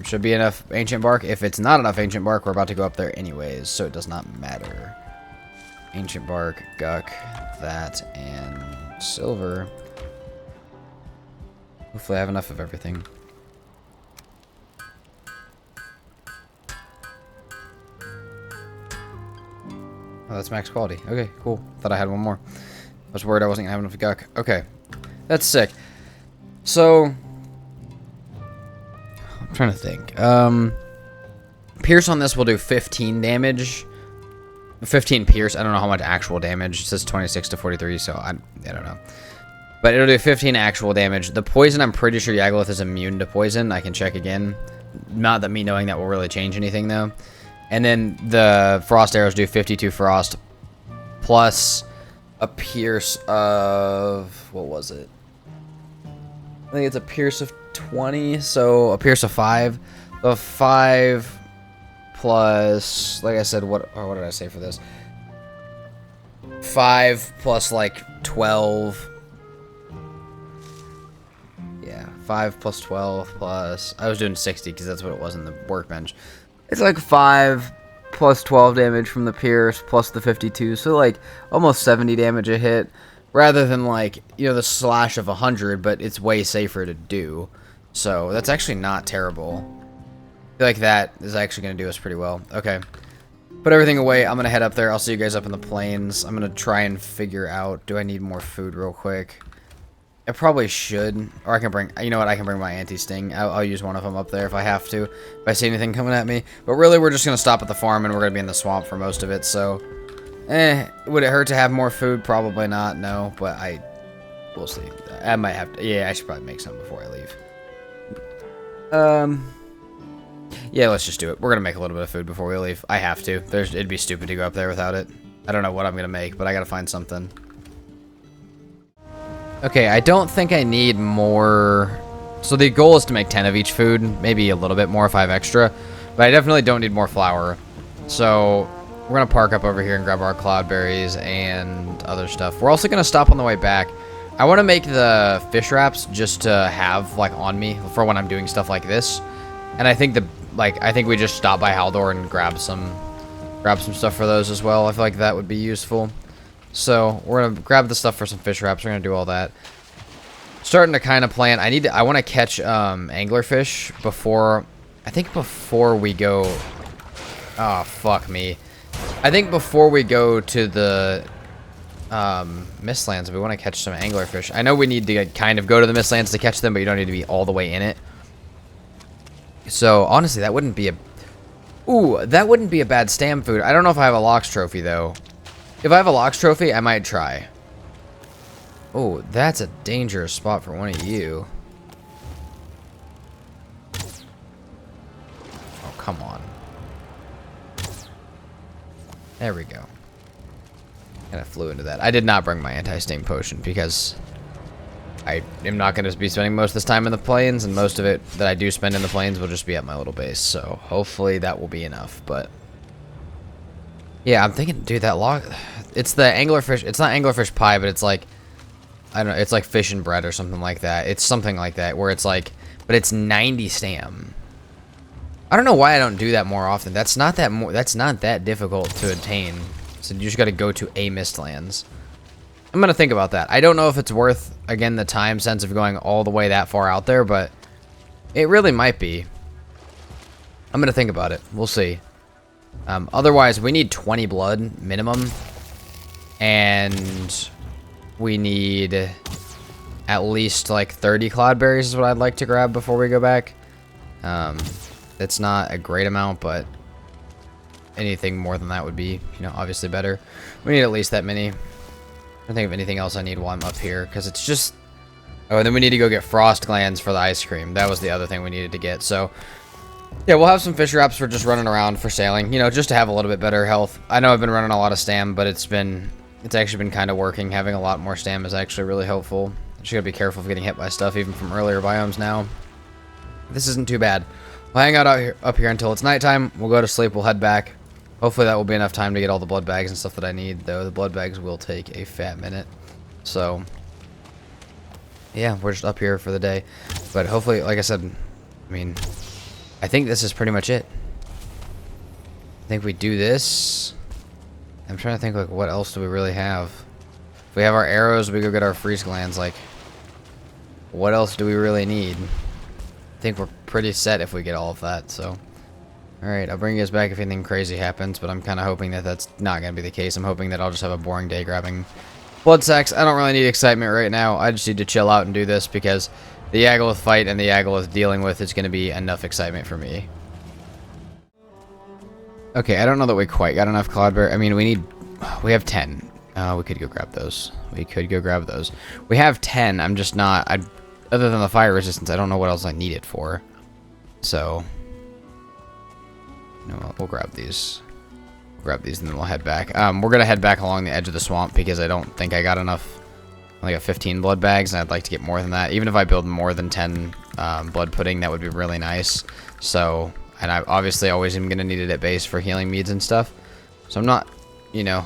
Speaker 1: Should be enough ancient bark. If it's not enough ancient bark, we're about to go up there anyways, so it does not matter. Ancient bark, guck, that, and silver. Hopefully I have enough of everything. Oh, that's max quality. Okay, cool. Thought I had one more. I was worried I wasn't gonna have enough guck. Okay. That's sick. So... I'm trying to think. Pierce on this will do 15 damage. 15 pierce. I don't know how much actual damage. It says 26 to 43, so I don't know. But it'll do 15 actual damage. The poison, I'm pretty sure Yagluth is immune to poison. I can check again. Not that me knowing that will really change anything, though. And then the frost arrows do 52 frost plus a pierce of... what was it? I think it's a pierce of 20, so a pierce of 5. The 5 plus... like I said, what did I say for this? 5 plus, like, 12... 5 plus 12 plus... I was doing 60 because that's what it was in the workbench. It's like 5 plus 12 damage from the pierce plus the 52. So like almost 70 damage a hit. Rather than like, you know, the slash of 100. But it's way safer to do. So that's actually not terrible. I feel like that is actually going to do us pretty well. Okay. Put everything away. I'm going to head up there. I'll see you guys up in the plains. I'm going to try and figure out... do I need more food real quick? I probably should, or I can bring, you know what, I can bring my anti-sting. I'll use one of them up there if I have to, if I see anything coming at me. But really, we're just going to stop at the farm, and we're going to be in the swamp for most of it, so... would it hurt to have more food? Probably not, no, but we'll see. I might have to, yeah, I should probably make some before I leave. Yeah, let's just do it. We're going to make a little bit of food before we leave. I have to. It'd be stupid to go up there without it. I don't know what I'm going to make, but I got to find something. Okay, I don't think I need more... so the goal is to make 10 of each food. Maybe a little bit more if I have extra. But I definitely don't need more flour. So we're going to park up over here and grab our cloudberries and other stuff. We're also going to stop on the way back. I want to make the fish wraps just to have, like, on me for when I'm doing stuff like this. And I think I think we just stop by Haldor and grab some stuff for those as well. I feel like that would be useful. So we're gonna grab the stuff for some fish wraps. We're gonna do all that. Starting to kind of plan. I want to catch anglerfish before. I think before we go. Oh fuck me! I think before we go to the Mistlands, we want to catch some anglerfish. I know we need to kind of go to the Mistlands to catch them, but you don't need to be all the way in it. So honestly, that wouldn't be a. Ooh, that wouldn't be a bad stam food. I don't know if I have a Lox trophy though. If I have a Lox trophy, I might try. Oh, that's a dangerous spot for one of you. Oh, come on. There we go. Kind of flew into that. I did not bring my anti-sting potion because I am not going to be spending most of this time in the plains, and most of it that I do spend in the plains will just be at my little base. So hopefully that will be enough, but... yeah, I'm thinking, dude, that log... it's the anglerfish... it's not anglerfish pie, but it's like... I don't know, it's like fish and bread or something like that. It's something like that, where it's like... but it's 90 stam. I don't know why I don't do that more often. That's not that difficult to attain. So you just gotta go to a Mistlands. I'm gonna think about that. I don't know if it's worth, again, the time sense of going all the way that far out there, but... it really might be. I'm gonna think about it. We'll see. Otherwise, we need 20 blood minimum, and we need at least like 30 cloudberries is what I'd like to grab before we go back. It's not a great amount, but anything more than that would be, you know, obviously better. We need at least that many. I don't think of anything else I need while I'm up here, because it's just... oh, and then we need to go get frost glands for the ice cream. That was the other thing we needed to get, so... yeah, we'll have some fish wraps for just running around for sailing, you know, just to have a little bit better health. I know I've been running a lot of stam, but it's actually been kind of working. Having a lot more stam is actually really helpful. Just gotta be careful of getting hit by stuff, even from earlier biomes now. This isn't too bad. We'll hang out up here until it's nighttime. We'll go to sleep. We'll head back. Hopefully that will be enough time to get all the blood bags and stuff that I need, though. The blood bags will take a fat minute. So, yeah, we're just up here for the day. But hopefully, like I said, I mean... I think this is pretty much it. I think we do this. I'm trying to think, like, what else do we really have? If we have our arrows, we go get our freeze glands, like... what else do we really need? I think we're pretty set if we get all of that, so... alright, I'll bring you guys back if anything crazy happens, but I'm kind of hoping that that's not going to be the case. I'm hoping that I'll just have a boring day grabbing blood sacks. I don't really need excitement right now. I just need to chill out and do this, because... the Yagluth fight and the Yagluth dealing with is going to be enough excitement for me. Okay, I don't know that we quite got enough cloudberry. I mean, we have 10. We could go grab those. We could go grab those. We have 10. I'm just not, other than the fire resistance, I don't know what else I need it for. So, you know what, we'll grab these. We'll grab these and then we'll head back. We're gonna head back along the edge of the swamp because I don't think I got enough. I only got 15 blood bags, and I'd like to get more than that. Even if I build more than 10 blood pudding, that would be really nice. So, and I obviously always am gonna need it at base for healing meads and stuff. So I'm not, you know,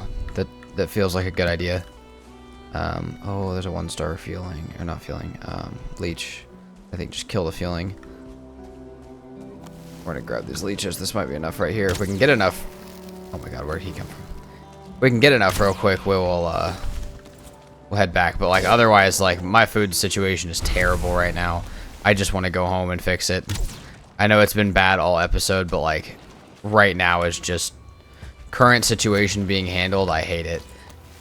Speaker 1: that feels like a good idea. Oh, there's a 1-star feeling, or not feeling, leech. I think just kill the feeling. We're gonna grab these leeches. This might be enough right here. If we can get enough. Oh my god, where'd he come from? If we can get enough real quick, we'll head back. But like otherwise, like my food situation is terrible right now. I just want to go home and fix it. I know it's been bad all episode, but like right now is just current situation being handled. I hate it.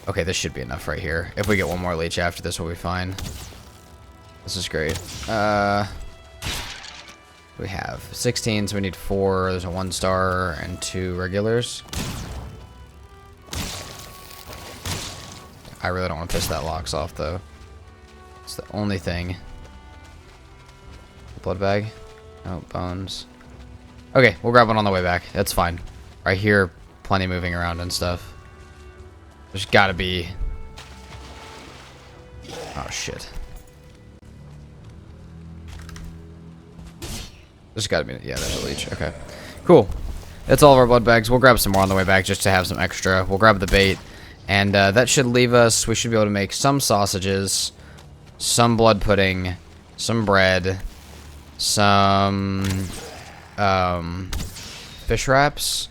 Speaker 1: Okay, this should be enough right here. If we get one more leech after this, we'll be fine. This is great. We have 16, so we need 4. There's a 1-star and 2 regulars. I really don't want to piss that locks off, though. It's the only thing. Blood bag. Oh, bones. Okay, we'll grab one on the way back. That's fine. I hear plenty moving around and stuff. There's gotta be... Oh, shit. There's gotta be... Yeah, there's a leech. Okay. Cool. That's all of our blood bags. We'll grab some more on the way back just to have some extra. We'll grab the bait. And that should leave us... We should be able to make some sausages, some blood pudding, some bread, some fish wraps,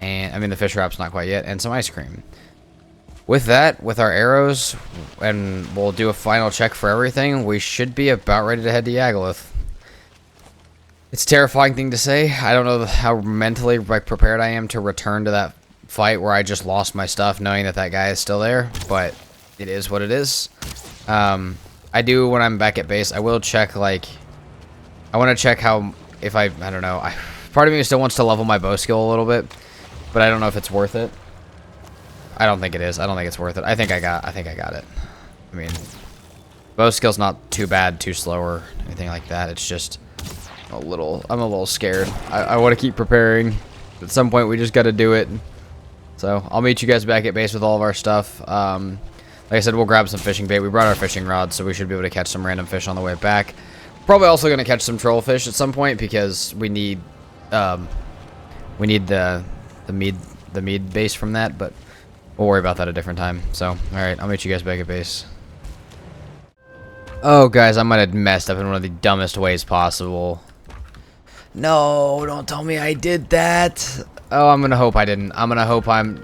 Speaker 1: and... I mean, the fish wraps not quite yet, and some ice cream. With that, with our arrows, and we'll do a final check for everything, we should be about ready to head to Yagluth. It's a terrifying thing to say. I don't know how mentally like prepared I am to return to that fight where I just lost my stuff, knowing that that guy is still there. But it is what it is. I do when I'm back at base. I will check like I want to check how if I don't know. Part of me still wants to level my bow skill a little bit, but I don't know if it's worth it. I don't think it is. I don't think it's worth it. I think I got it. I mean, bow skill's not too bad, too slow or anything like that. It's just I'm a little scared. I want to keep preparing. At some point, we just got to do it. So I'll meet you guys back at base with all of our stuff. Like I said, we'll grab some fishing bait. We brought our fishing rods, so we should be able to catch some random fish on the way back. Probably also going to catch some troll fish at some point because we need the mead base from that. But we'll worry about that a different time. So all right, I'll meet you guys back at base. Oh, guys, I might have messed up in one of the dumbest ways possible. No, don't tell me I did that. Oh, I'm gonna hope I didn't. I'm gonna hope I'm...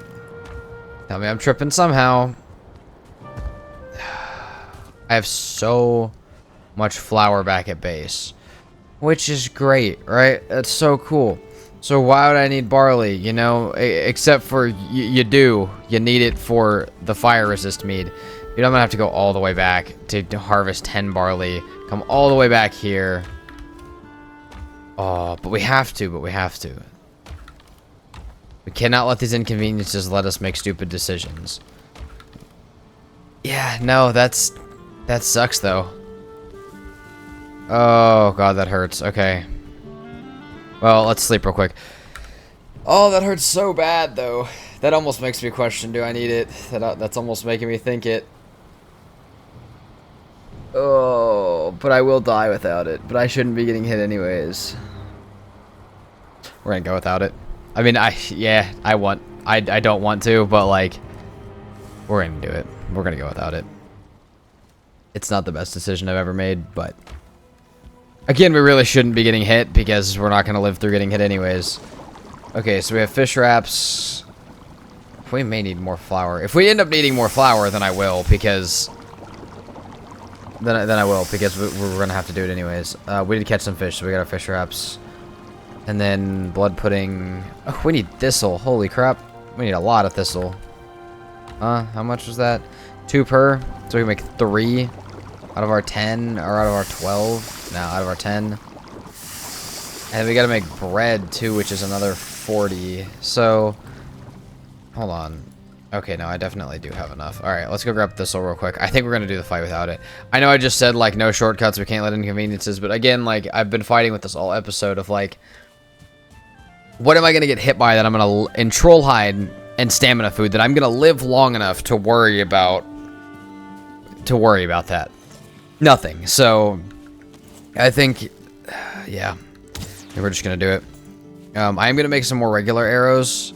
Speaker 1: Tell me I'm tripping somehow. I have so much flour back at base. Which is great, right? That's so cool. So why would I need barley, you know? Except for you do. You need it for the fire resist mead. Dude, I'm gonna have to go all the way back to harvest 10 barley. Come all the way back here. Oh, but we have to, We cannot let these inconveniences let us make stupid decisions. Yeah, no, that sucks, though. Oh, God, that hurts. Okay. Well, let's sleep real quick. Oh, that hurts so bad, though. That almost makes me question, do I need it? That's almost making me think it. Oh, but I will die without it. But I shouldn't be getting hit anyways. We're gonna go without it. I mean, yeah, I don't want to, but like, we're gonna do it. We're gonna go without it. It's not the best decision I've ever made, but again, we really shouldn't be getting hit because we're not gonna live through getting hit anyways. Okay, so we have fish wraps. We may need more flour. If we end up needing more flour, then I will because... Then I will, because we're gonna have to do it anyways. We did catch some fish, so we got our fish wraps. And then blood pudding. Oh, we need thistle. Holy crap. We need a lot of thistle. How much was that? 2 per. So we can make 3 out of our 10, or out of our 12. No, out of our 10. And we gotta make bread too, which is another 40. So, hold on. Okay, no, I definitely do have enough. Alright, let's go grab thistle real quick. I think we're going to do the fight without it. I know I just said, like, no shortcuts, we can't let inconveniences, but again, like, I've been fighting with this all episode of, like, what am I going to get hit by that I'm going to, in troll hide and stamina food, that I'm going to live long enough to worry about that? Nothing. So, I think, yeah, we're just going to do it. I am going to make some more regular arrows.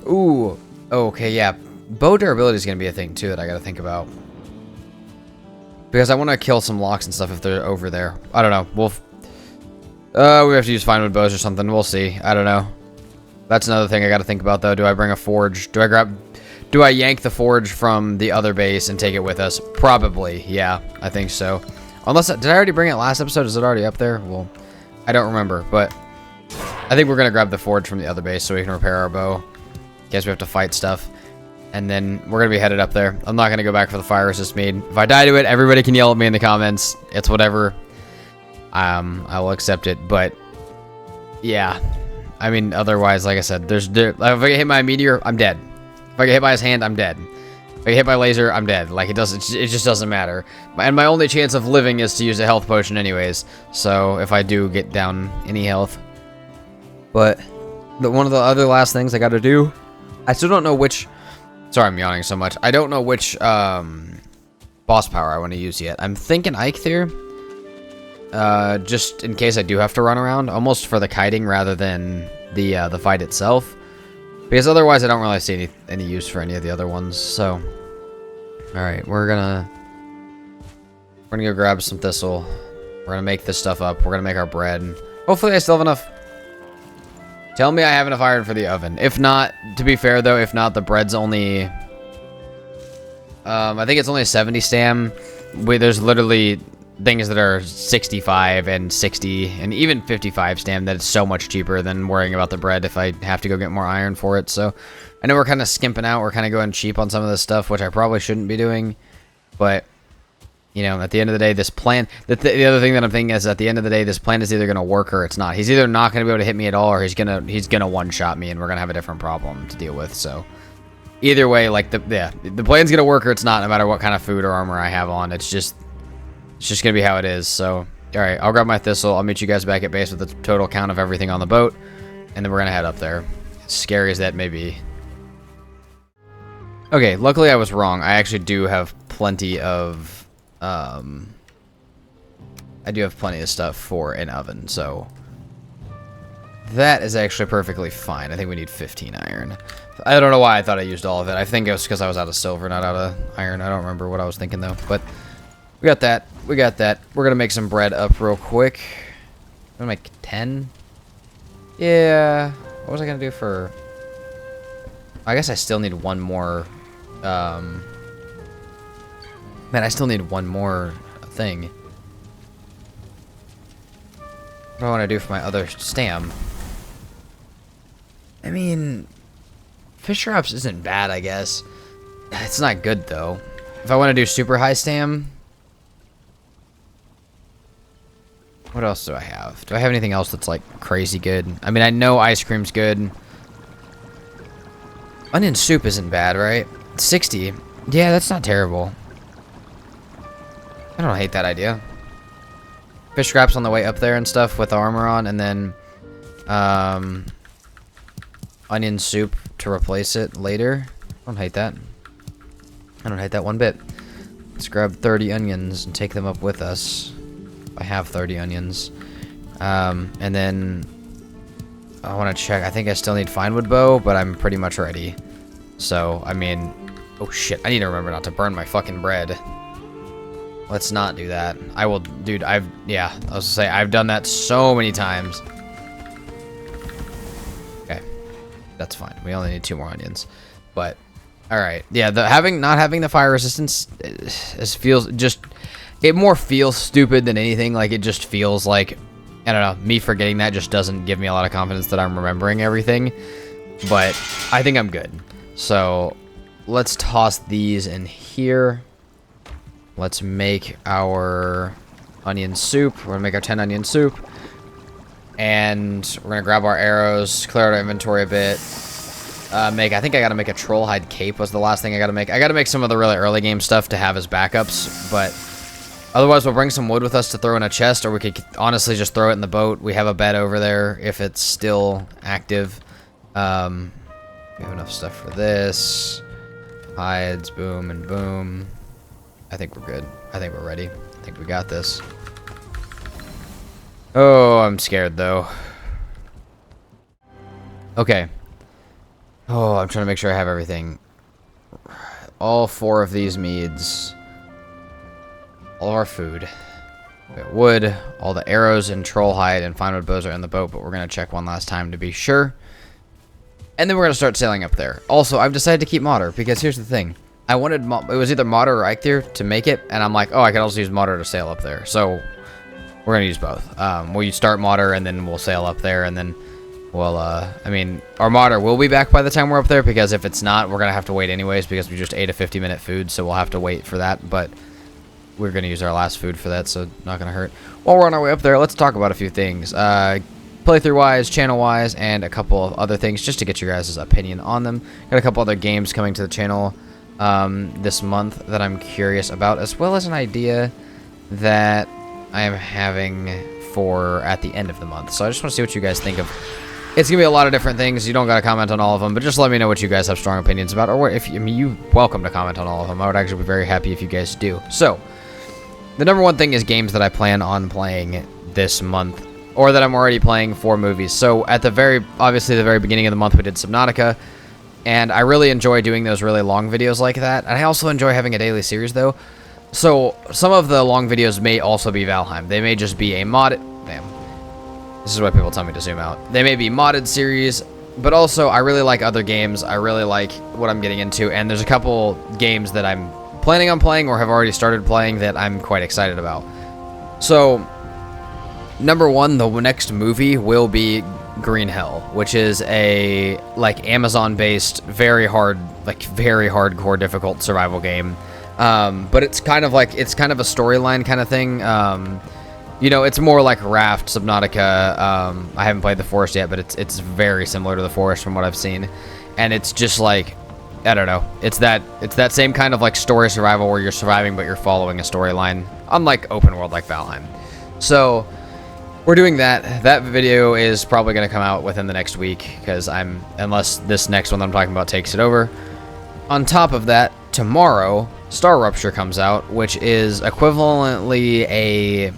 Speaker 1: Ooh, okay, yeah. Bow durability is going to be a thing, too, that I got to think about. Because I want to kill some locks and stuff if they're over there. I don't know. We have to use fine wood bows or something. We'll see. I don't know. That's another thing I got to think about, though. Do I bring a forge? Do I yank the forge from the other base and take it with us? Probably. Yeah, I think so. Unless, did I already bring it last episode? Is it already up there? Well, I don't remember, but I think we're going to grab the forge from the other base so we can repair our bow. In case we have to fight stuff. And then we're going to be headed up there. I'm not going to go back for the fire resist mead. If I die to it, everybody can yell at me in the comments. It's whatever. I will accept it. But, yeah. I mean, otherwise, like I said, if I get hit by a meteor, I'm dead. If I get hit by his hand, I'm dead. If I get hit by laser, I'm dead. Like, it just doesn't matter. And my only chance of living is to use a health potion anyways. So, if I do get down any health. But, one of the other last things I got to do, I still don't know which... Sorry, I'm yawning so much. I don't know which boss power I want to use yet. I'm thinking Eikthyr. Just in case I do have to run around. Almost for the kiting rather than the fight itself. Because otherwise I don't really see any use for any of the other ones. So, alright, we're gonna go grab some thistle. We're gonna make this stuff up. We're gonna make our bread. Hopefully I still have enough. Tell me I have enough iron for the oven. If not, to be fair though, if not, the bread's only... I think it's only 70 stam. There's literally things that are 65 and 60 and even 55 stam that it's so much cheaper than worrying about the bread if I have to go get more iron for it. So, I know we're kind of skimping out. We're kind of going cheap on some of this stuff, which I probably shouldn't be doing. But... you know, at the end of the day, this plan... The other thing that I'm thinking is, at the end of the day, this plan is either going to work or it's not. He's either not going to be able to hit me at all, or he's gonna one-shot me, and we're going to have a different problem to deal with. So, either way, like, the plan's going to work or it's not, no matter what kind of food or armor I have on. It's just going to be how it is. So, alright, I'll grab my thistle. I'll meet you guys back at base with the total count of everything on the boat, and then we're going to head up there. As scary as that may be. Okay, luckily I was wrong. I actually do have plenty of... I do have plenty of stuff for an oven, so that is actually perfectly fine. I think we need 15 iron. I don't know why I thought I used all of it. I think it was because I was out of silver, not out of iron. I don't remember what I was thinking, though, but we got that. We got that. We're gonna make some bread up real quick. I'm gonna make 10. Yeah. What was I gonna do for... I guess I still need one more, man, I still need one more thing. What do I want to do for my other stam? I mean, fish traps isn't bad, I guess. It's not good, though. If I want to do super high stam... what else do I have? Do I have anything else that's, like, crazy good? I mean, I know ice cream's good. Onion soup isn't bad, right? 60. Yeah, that's not terrible. I don't hate that idea. Fish scraps on the way up there and stuff with armor on, and then onion soup to replace it later. I don't hate that. I don't hate that one bit. Let's grab 30 onions and take them up with us. I have 30 onions. And then I want to check. I think I still need fine wood bow, but I'm pretty much ready. So, I mean... oh shit, I need to remember not to burn my fucking bread. Let's not do that. I will, dude, yeah, I was gonna say, I've done that so many times. Okay, that's fine. We only need 2 more onions. But, alright, yeah, not having the fire resistance feels just, it more feels stupid than anything. Like, it just feels like, I don't know, me forgetting that just doesn't give me a lot of confidence that I'm remembering everything. But, I think I'm good. So, let's toss these in here. Let's make our onion soup. We're gonna make our 10 onion soup. And we're gonna grab our arrows, clear out our inventory a bit. I think I gotta make a troll hide cape was the last thing I gotta make. I gotta make some of the really early game stuff to have as backups, but otherwise we'll bring some wood with us to throw in a chest, or we could honestly just throw it in the boat. We have a bed over there if it's still active. We have enough stuff for this. Hides, boom and boom. I think we're good. I think we're ready. I think we got this. Oh, I'm scared though. Okay. Oh, I'm trying to make sure I have everything. All 4 of these meads. All of our food. We got wood, all the arrows and troll hide and fine wood bows are in the boat, but we're going to check one last time to be sure. And then we're going to start sailing up there. Also, I've decided to keep modder because here's the thing. I wanted, it was either modder or Eikthyr to make it, and I'm like, oh, I could also use modder to sail up there. So we're going to use both. We'll start modder and then we'll sail up there, and then we'll, I mean, our modder will be back by the time we're up there, because if it's not, we're going to have to wait anyways, because we just ate a 50-minute food, so we'll have to wait for that, but we're going to use our last food for that, so not going to hurt. While we're on our way up there, let's talk about a few things. Playthrough-wise, channel-wise, and a couple of other things, just to get your guys' opinion on them. Got a couple other games coming to the channel this month that I'm curious about, as well as an idea that I am having for at the end of the month. So I just want to see what you guys think of. It's gonna be a lot of different things. You don't gotta comment on all of them, but just let me know what you guys have strong opinions about, or if I mean, you're welcome to comment on all of them. I would actually be very happy if you guys do. So the number one thing is games that I plan on playing this month, or that I'm already playing for movies. So at the obviously the very beginning of the month we did Subnautica, and I really enjoy doing those really long videos like that. And I also enjoy having a daily series though. So some of the long videos may also be Valheim. They may just be a modded... Damn. This is why people tell me to zoom out. They may be modded series, but also I really like other games. I really like what I'm getting into, and there's a couple games that I'm planning on playing or have already started playing that I'm quite excited about. So, number one, the next movie will be Green Hell, which is a like Amazon-based, very hardcore, difficult survival game. But it's kind of a storyline kind of thing. You know, it's more like Raft, Subnautica. I haven't played The Forest yet, but it's very similar to The Forest from what I've seen, and it's just like, I don't know, it's that same kind of like story survival where you're surviving but you're following a storyline, unlike open world like Valheim. So we're doing that. That video is probably going to come out within the next week, because unless this next one that I'm talking about takes it over. On top of that, tomorrow Star Rupture comes out, which is equivalently a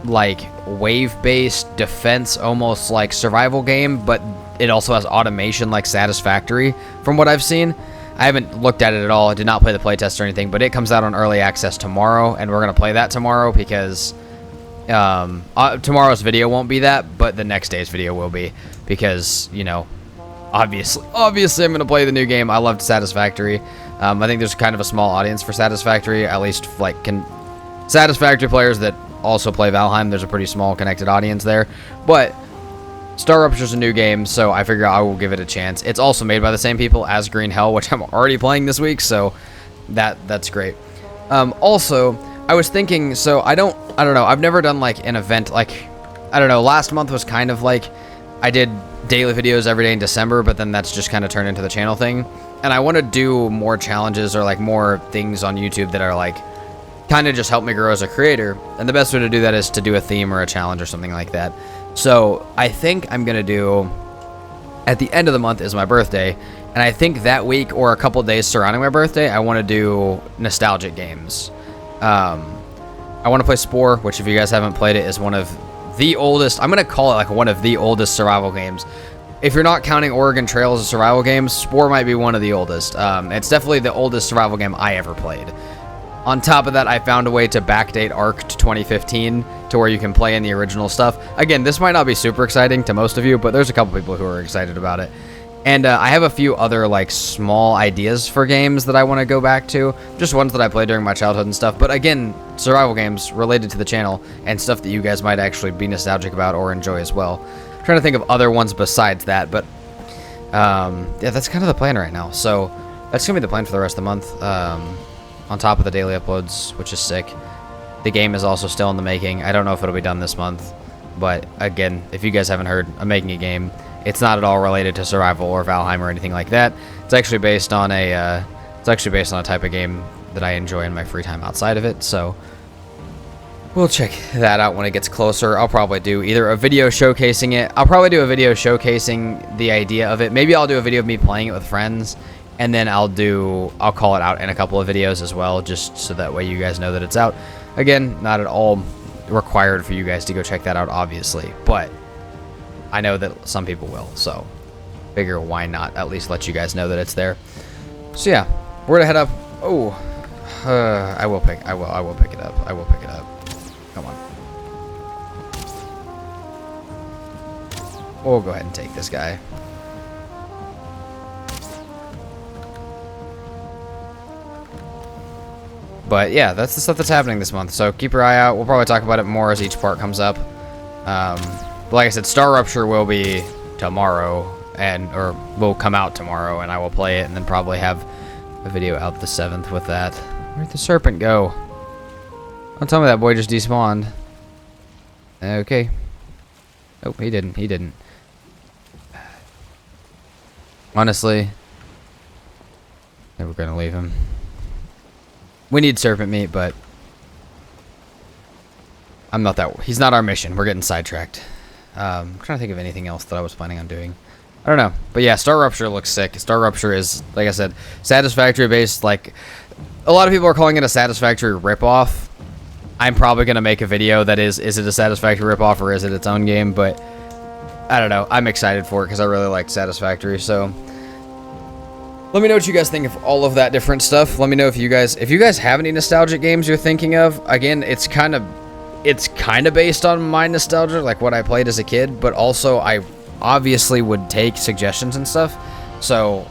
Speaker 1: like wave-based defense, almost like survival game, but it also has automation like Satisfactory from what I've seen. I haven't looked at it at all. I did not play the playtest or anything, but it comes out on early access tomorrow, and we're going to play that tomorrow, because tomorrow's video won't be that, but the next day's video will be, because, you know, obviously I'm going to play the new game. I loved Satisfactory. I think there's kind of a small audience for Satisfactory, at least like Satisfactory players that also play Valheim. There's a pretty small connected audience there, but Star Rupture's a new game, so I figure I will give it a chance. It's also made by the same people as Green Hell, which I'm already playing this week, so that's great. Also, I was thinking, so I don't know, I've never done like an event, like, I don't know, last month was kind of like, I did daily videos every day in December, but then that's just kind of turned into the channel thing, and I want to do more challenges or like more things on YouTube that are like, kind of just help me grow as a creator, and the best way to do that is to do a theme or a challenge or something like that. So I think I'm gonna do, at the end of the month is my birthday, and I think that week or a couple days surrounding my birthday I want to do nostalgic games. I want to play Spore, which if you guys haven't played it is one of the oldest, I'm gonna call it like one of the oldest survival games. If you're not counting Oregon Trail as a survival game, Spore might be one of the oldest. It's definitely the oldest survival game I ever played. On top of that, I found a way to backdate Ark to 2015 to where you can play in the original stuff. Again, this might not be super exciting to most of you, but there's a couple people who are excited about it. And I have a few other like small ideas for games that I want to go back to. Just ones that I played during my childhood and stuff. But again, survival games related to the channel and stuff that you guys might actually be nostalgic about or enjoy as well. I'm trying to think of other ones besides that, but yeah, that's kind of the plan right now. So that's going to be the plan for the rest of the month. On top of the daily uploads, which is sick. The game is also still in the making. I don't know if it'll be done this month. But again, if you guys haven't heard, I'm making a game. It's not at all related to survival or Valheim or anything like that. It's actually based on a type of game that I enjoy in my free time outside of it. So we'll check that out when it gets closer. I'll probably do either a video showcasing it. I'll probably do a video showcasing the idea of it. Maybe I'll do a video of me playing it with friends, and then I'll call it out in a couple of videos as well, just so that way you guys know that it's out. Again, not at all required for you guys to go check that out, obviously, but I know that some people will, so figure why not at least let you guys know that it's there. So yeah, we're gonna head up. Oh, I will pick it up. I will pick it up. Come on. We'll go ahead and take this guy. But yeah, that's the stuff that's happening this month. So keep your eye out. We'll probably talk about it more as each part comes up. But like I said, Star Rupture will be tomorrow, or will come out tomorrow, and I will play it, and then probably have a video out the 7th with that. Where'd the serpent go? Don't tell me that boy just despawned. Okay. Oh, he didn't. He didn't. Honestly, we're gonna leave him. We need serpent meat, but he's not our mission. We're getting sidetracked. I'm trying to think of anything else that I was planning on doing. I don't know. But yeah, Star Rupture looks sick. Star Rupture is, like I said, Satisfactory based. Like, a lot of people are calling it a Satisfactory ripoff. I'm probably going to make a video that is it a Satisfactory ripoff or is it its own game? But I don't know. I'm excited for it because I really like Satisfactory. So let me know what you guys think of all of that different stuff. Let me know if you guys have any nostalgic games you're thinking of. Again, it's kind of based on my nostalgia, like what I played as a kid, but also I obviously would take suggestions and stuff. So,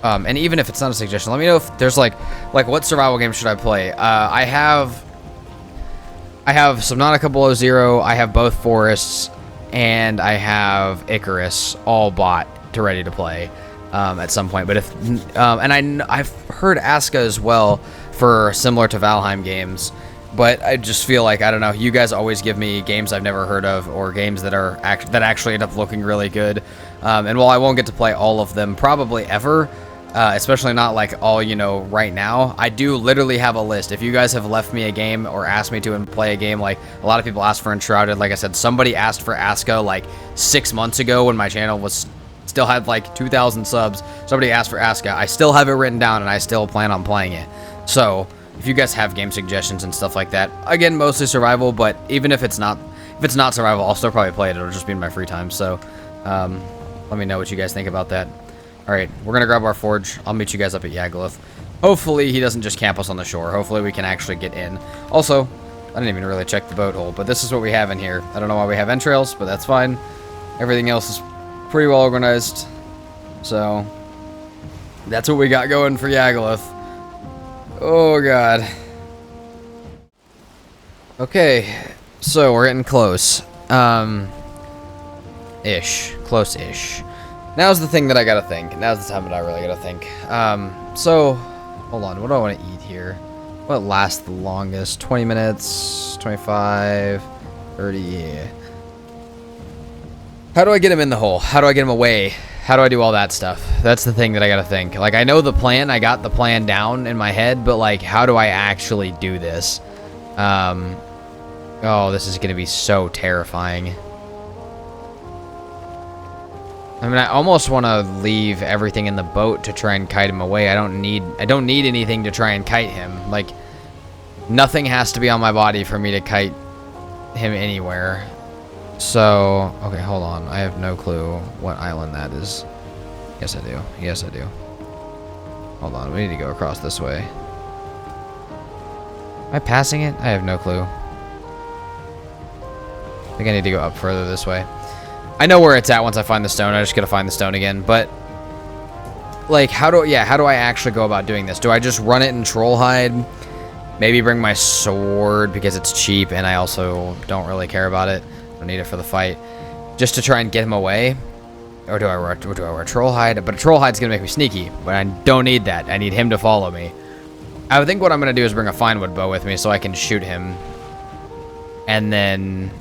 Speaker 1: and even if it's not a suggestion, let me know if there's like what survival game should I play? I have Subnautica Below Zero, I have both Forests, and I have Icarus all bought to ready to play. At some point, but I've heard Aska as well for similar to Valheim games, but I just feel like, I don't know, you guys always give me games I've never heard of or games that actually end up looking really good, and while I won't get to play all of them probably ever, especially not like all, right now, I do literally have a list. If you guys have left me a game or asked me to play a game, like a lot of people asked for Enshrouded, like I said, somebody asked for Aska like 6 months ago when my channel still had like 2,000 subs. Somebody asked for Aska. I still have it written down and I still plan on playing it. So if you guys have game suggestions and stuff like that, again, mostly survival, but even if it's not survival, I'll still probably play it. It'll just be in my free time. So let me know what you guys think about that. All right, we're gonna grab our forge. I'll meet you guys up at Yagluth. Hopefully he doesn't just camp us on the shore. Hopefully we can actually get in. Also, I didn't even really check the boat hole, but this is what we have in here. I don't know why we have entrails, but that's fine. Everything else is pretty well organized, so that's what we got going for Yagluth. Oh god. Okay, so we're getting close. Close-ish. Now's the thing that I gotta think. Now's the time that I really gotta think. So hold on, what do I want to eat here? What lasts the longest? 20 minutes, 25, 30, yeah. How do I get him in the hole? How do I get him away? How do I do all that stuff? That's the thing that I gotta think. Like, I know the plan. I got the plan down in my head, but, like, how do I actually do this? Oh, this is gonna be so terrifying. I mean, I almost want to leave everything in the boat to try and kite him away. I don't need anything to try and kite him. Like, nothing has to be on my body for me to kite him anywhere. So, okay, hold on. I have no clue what island that is. Yes, I do. Yes, I do. Hold on. We need to go across this way. Am I passing it? I have no clue. I think I need to go up further this way. I know where it's at once I find the stone. I just gotta find the stone again. But, like, how do I actually go about doing this? Do I just run it in troll hide? Maybe bring my sword because it's cheap and I also don't really care about it. Don't need it for the fight. Just to try and get him away? Or do I wear troll hide? But a troll hide's gonna make me sneaky. But I don't need that. I need him to follow me. I would think what I'm gonna do is bring a fine wood bow with me so I can shoot him. And then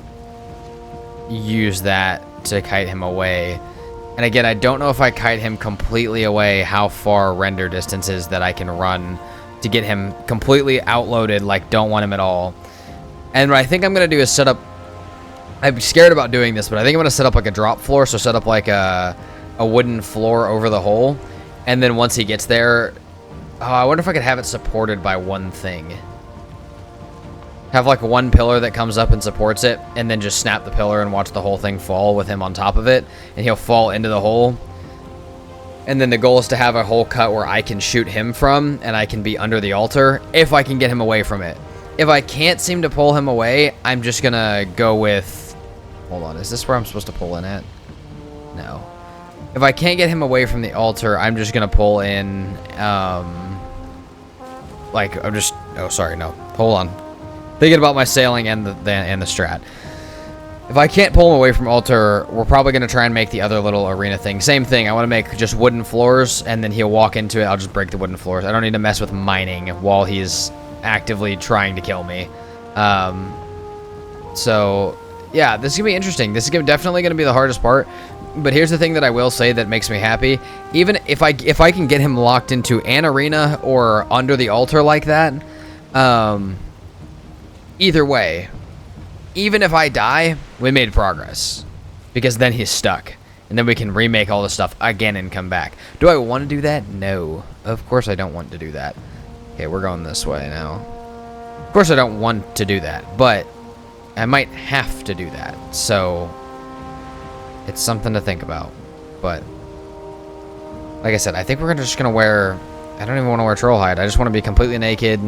Speaker 1: use that to kite him away. And again, I don't know if I kite him completely away how far render distance is that I can run to get him completely outloaded, like don't want him at all. And what I think I'm going to do is set up... I'm scared about doing this, but I think I'm going to set up like a drop floor. So set up like a wooden floor over the hole. And then once he gets there... Oh, I wonder if I could have it supported by one thing. Have like one pillar that comes up and supports it, and then just snap the pillar and watch the whole thing fall with him on top of it, and he'll fall into the hole. And then the goal is to have a hole cut where I can shoot him from, and I can be under the altar if I can get him away from it. If I can't seem to pull him away, I'm just gonna go with... Hold on, is this where I'm supposed to pull in at? No. If I can't get him away from the altar, I'm just gonna pull in, like, I'm just... Oh, sorry, no. Hold on. Thinking about my sailing and the strat. If I can't pull him away from altar, we're probably going to try and make the other little arena thing. Same thing. I want to make just wooden floors, and then he'll walk into it. I'll just break the wooden floors. I don't need to mess with mining while he's actively trying to kill me. So, yeah, this is going to be interesting. This is definitely going to be the hardest part. But here's the thing that I will say that makes me happy. Even if I can get him locked into an arena or under the altar like that, either way, even if I die, we made progress. Because then he's stuck. And then we can remake all the stuff again and come back. Do I want to do that? No. Of course I don't want to do that. Okay, we're going this way now. Of course I don't want to do that. But I might have to do that. So it's something to think about. But like I said, I think we're just going to wear... I don't even want to wear troll hide. I just want to be completely naked.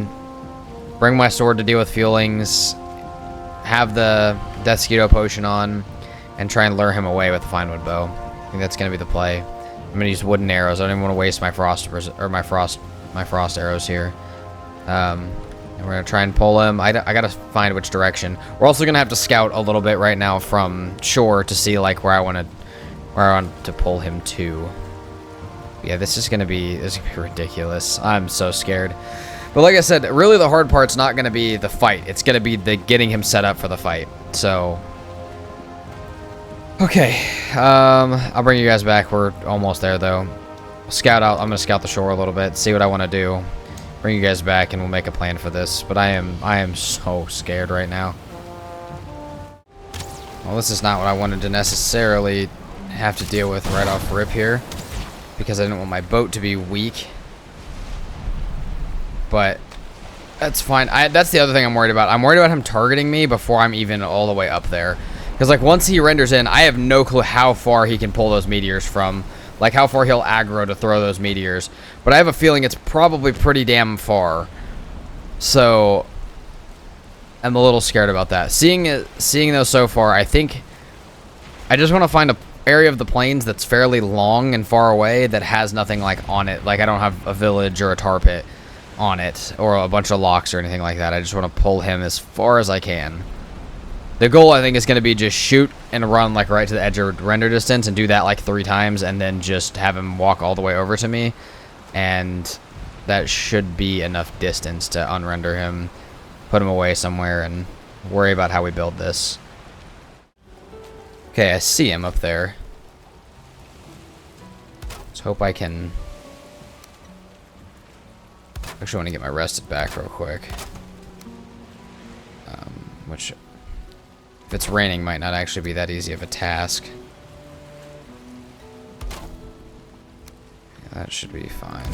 Speaker 1: Bring my sword to deal with feelings, have the Deathsquito potion on, and try and lure him away with the Finewood bow. I think that's going to be the play. I'm going to use wooden arrows. I don't even want to waste my frost arrows here. And we're going to try and pull him. I got to find which direction. We're also going to have to scout a little bit right now from shore to see like where I want to pull him to. Yeah, this is going to be ridiculous. I'm so scared. But like I said, really the hard part's not going to be the fight. It's going to be the getting him set up for the fight. So, okay. I'll bring you guys back. We're almost there, though. Scout out. I'm going to scout the shore a little bit, see what I want to do. Bring you guys back, and we'll make a plan for this. But I am so scared right now. Well, this is not what I wanted to necessarily have to deal with right off rip here, because I didn't want my boat to be weak. But that's fine. That's the other thing I'm worried about. I'm worried about him targeting me before I'm even all the way up there. Because, like, once he renders in, I have no clue how far he can pull those meteors from. Like, how far he'll aggro to throw those meteors. But I have a feeling it's probably pretty damn far. So, I'm a little scared about that. Seeing those so far, I think... I just want to find a area of the plains that's fairly long and far away that has nothing, like, on it. Like, I don't have a village or a tar pit on it, or a bunch of locks or anything like that. I just want to pull him as far as I can. The goal, I think, is going to be just shoot and run like right to the edge of render distance and do that like 3 times, and then just have him walk all the way over to me, and that should be enough distance to unrender him, put him away somewhere, and worry about how we build this. Okay, I see him up there. Let's hope I can... Actually, I want to get my rested back real quick. Which, if it's raining, might not actually be that easy of a task. Yeah, that should be fine.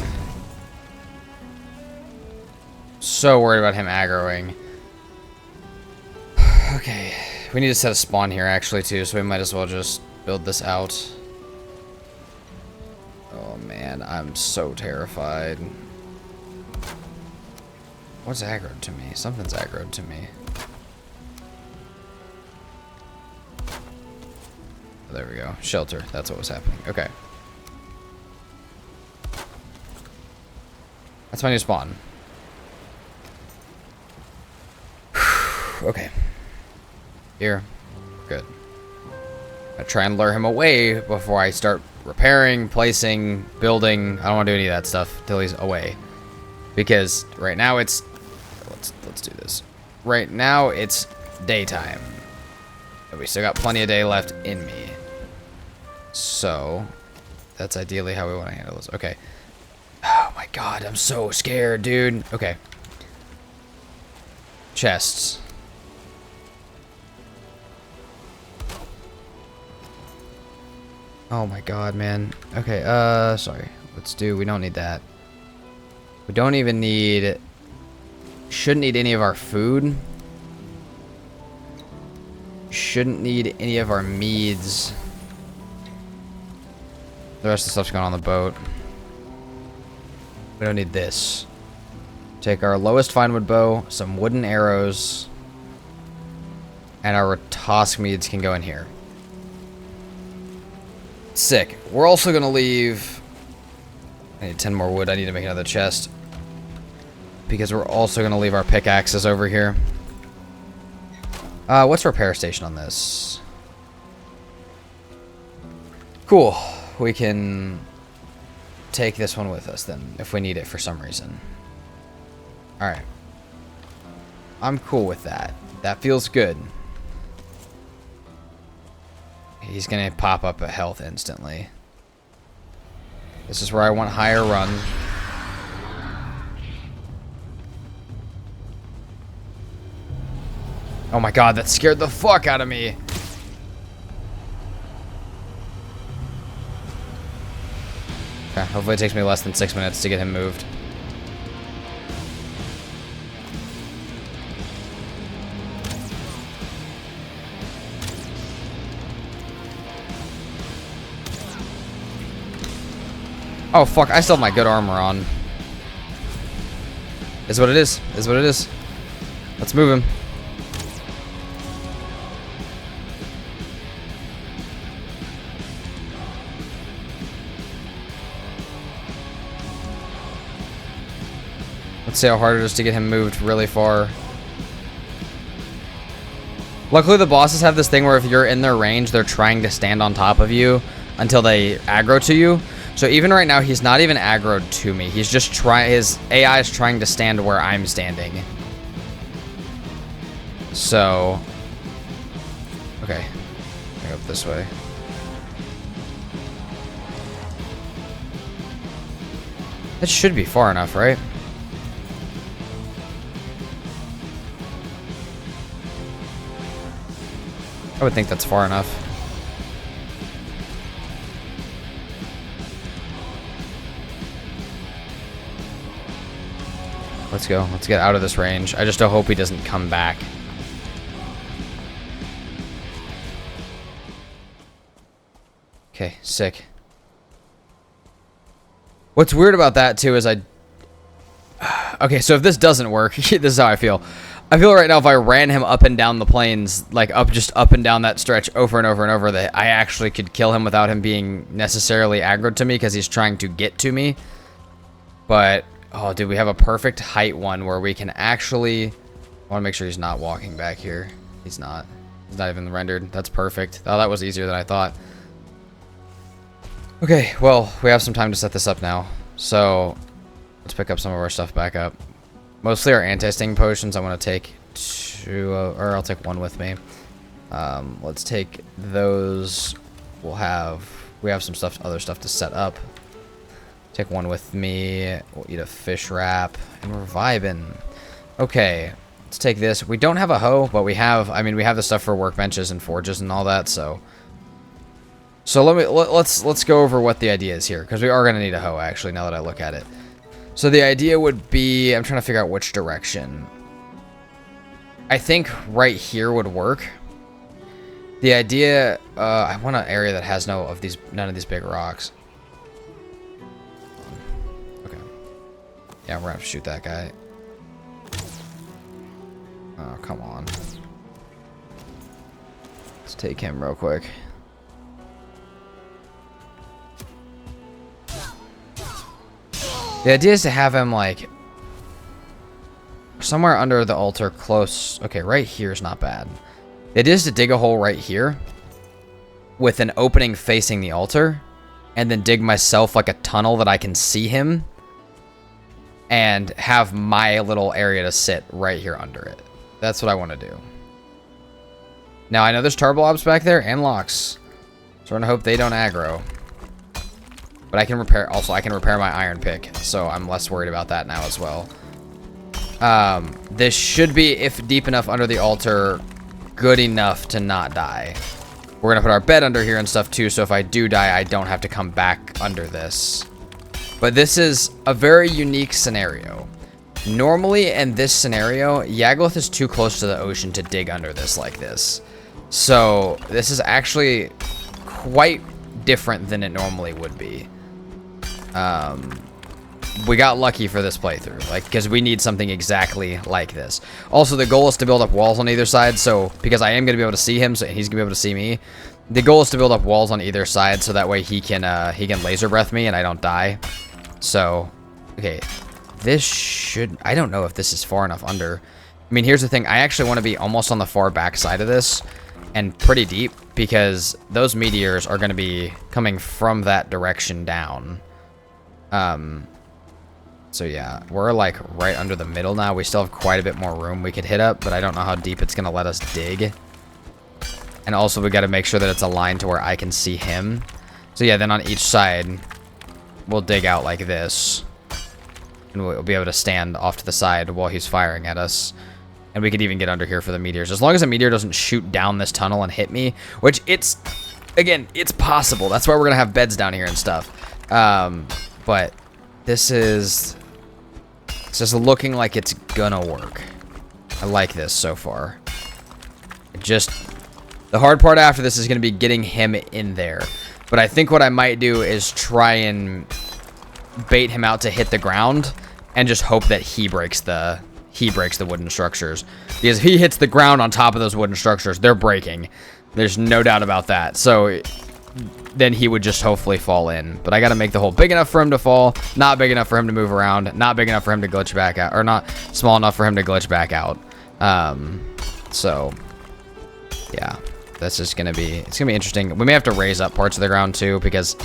Speaker 1: So worried about him aggroing. Okay, we need to set a spawn here actually too, so we might as well just build this out. Oh man, I'm so terrified. What's aggroed to me? Something's aggroed to me. There we go. Shelter. That's what was happening. Okay. That's my new spawn. Okay. Here. Good. I try and lure him away before I start repairing, placing, building. I don't want to do any of that stuff until he's away. Because right now it's... Let's do this. Right now it's daytime. But we still got plenty of day left in me. So, that's ideally how we want to handle this. Okay. Oh my god, I'm so scared, dude. Okay. Chests. Oh my god, man. Okay, sorry. We don't need that. We don't even need... Shouldn't need any of our food. Shouldn't need any of our meads. The rest of the stuff's going on the boat. We don't need this. Take our lowest finewood bow, some wooden arrows, and our Tosk meads can go in here. Sick. We're also going to leave... I need 10 more wood. I need to make another chest. Because we're also going to leave our pickaxes over here. What's repair station on this? Cool. We can take this one with us then, if we need it for some reason. Alright. I'm cool with that. That feels good. He's gonna pop up a health instantly. This is where I want higher run. Oh my god, that scared the fuck out of me. Okay, hopefully it takes me less than 6 minutes to get him moved. Oh fuck, I still have my good armor on. Is what it is. Is what it is. Let's move him. Let's see how hard it is to get him moved really far. Luckily, the bosses have this thing where if you're in their range, they're trying to stand on top of you until they aggro to you. So even right now, he's not even aggroed to me. He's just his AI is trying to stand where I'm standing. So, okay, go up this way. That should be far enough, right? I would think that's far enough. Let's go. Let's get out of this range. I just hope he doesn't come back. Okay, sick. What's weird about that, too, is okay, so if this doesn't work, this is how I feel. I feel right now if I ran him up and down the plains, like just up and down that stretch over and over and over, that I actually could kill him without him being necessarily aggroed to me because he's trying to get to me. But... oh, dude, we have a perfect height one where we can actually... I want to make sure he's not walking back here. He's not. He's not even rendered. That's perfect. Oh, that was easier than I thought. Okay, well, we have some time to set this up now. So, let's pick up some of our stuff back up. Mostly our anti-sting potions I want to take to... or I'll take one with me. Let's take those. We have some stuff, other stuff to set up. Take one with me. We'll eat a fish wrap. And we're vibing. Okay. Let's take this. We don't have a hoe, but we have... I mean, we have the stuff for workbenches and forges and all that, so... So let's go over what the idea is here, because we are going to need a hoe, actually, now that I look at it. So the idea would be... I'm trying to figure out which direction. I think right here would work. The idea... I want an area that has none of these big rocks. Yeah, we're gonna have to shoot that guy. Oh, come on. Let's take him real quick. The idea is to have him, like, somewhere under the altar close. Okay, right here is not bad. The idea is to dig a hole right here with an opening facing the altar and then dig myself, like, a tunnel that I can see him. And have my little area to sit right here under it. That's what I want to do. Now, I know there's Tarblobs back there and Locks. So I'm gonna hope they don't aggro. But I can repair, also I can repair my iron pick, so I'm less worried about that now as well. This should be, if deep enough under the altar, good enough to not die. We're gonna put our bed under here and stuff too, so if I do die, I don't have to come back under this. But this is a very unique scenario. Normally, in this scenario, Yagluth is too close to the ocean to dig under this like this. So, this is actually quite different than it normally would be. We got lucky for this playthrough, like, because we need something exactly like this. Also, the goal is to build up walls on either side, so, because I am going to be able to see him, so he's going to be able to see me. The goal is to build up walls on either side, so that way he can laser breath me and I don't die. So, okay, this should, I don't know if this is far enough under. I mean, here's the thing, I actually want to be almost on the far back side of this, and pretty deep, because those meteors are going to be coming from that direction down. So yeah, we're like right under the middle now. We still have quite a bit more room we could hit up, but I don't know how deep it's going to let us dig. And also we got to make sure that it's aligned to where I can see him. So yeah, then on each side, we'll dig out like this. And we'll be able to stand off to the side while he's firing at us. And we could even get under here for the meteors. As long as a meteor doesn't shoot down this tunnel and hit me, which it's, again, it's possible. That's why we're going to have beds down here and stuff. But this is, it's just looking like it's gonna work. I like this so far. Just, the hard part after this is going to be getting him in there. But I think what I might do is try and bait him out to hit the ground and just hope that he breaks the wooden structures. Because if he hits the ground on top of those wooden structures, they're breaking. There's no doubt about that. So then he would just hopefully fall in. But I got to make the hole big enough for him to fall, not big enough for him to move around, not big enough for him to glitch back out, or not small enough for him to glitch back out. So yeah, that's just gonna be, it's gonna be interesting. We may have to raise up parts of the ground too, because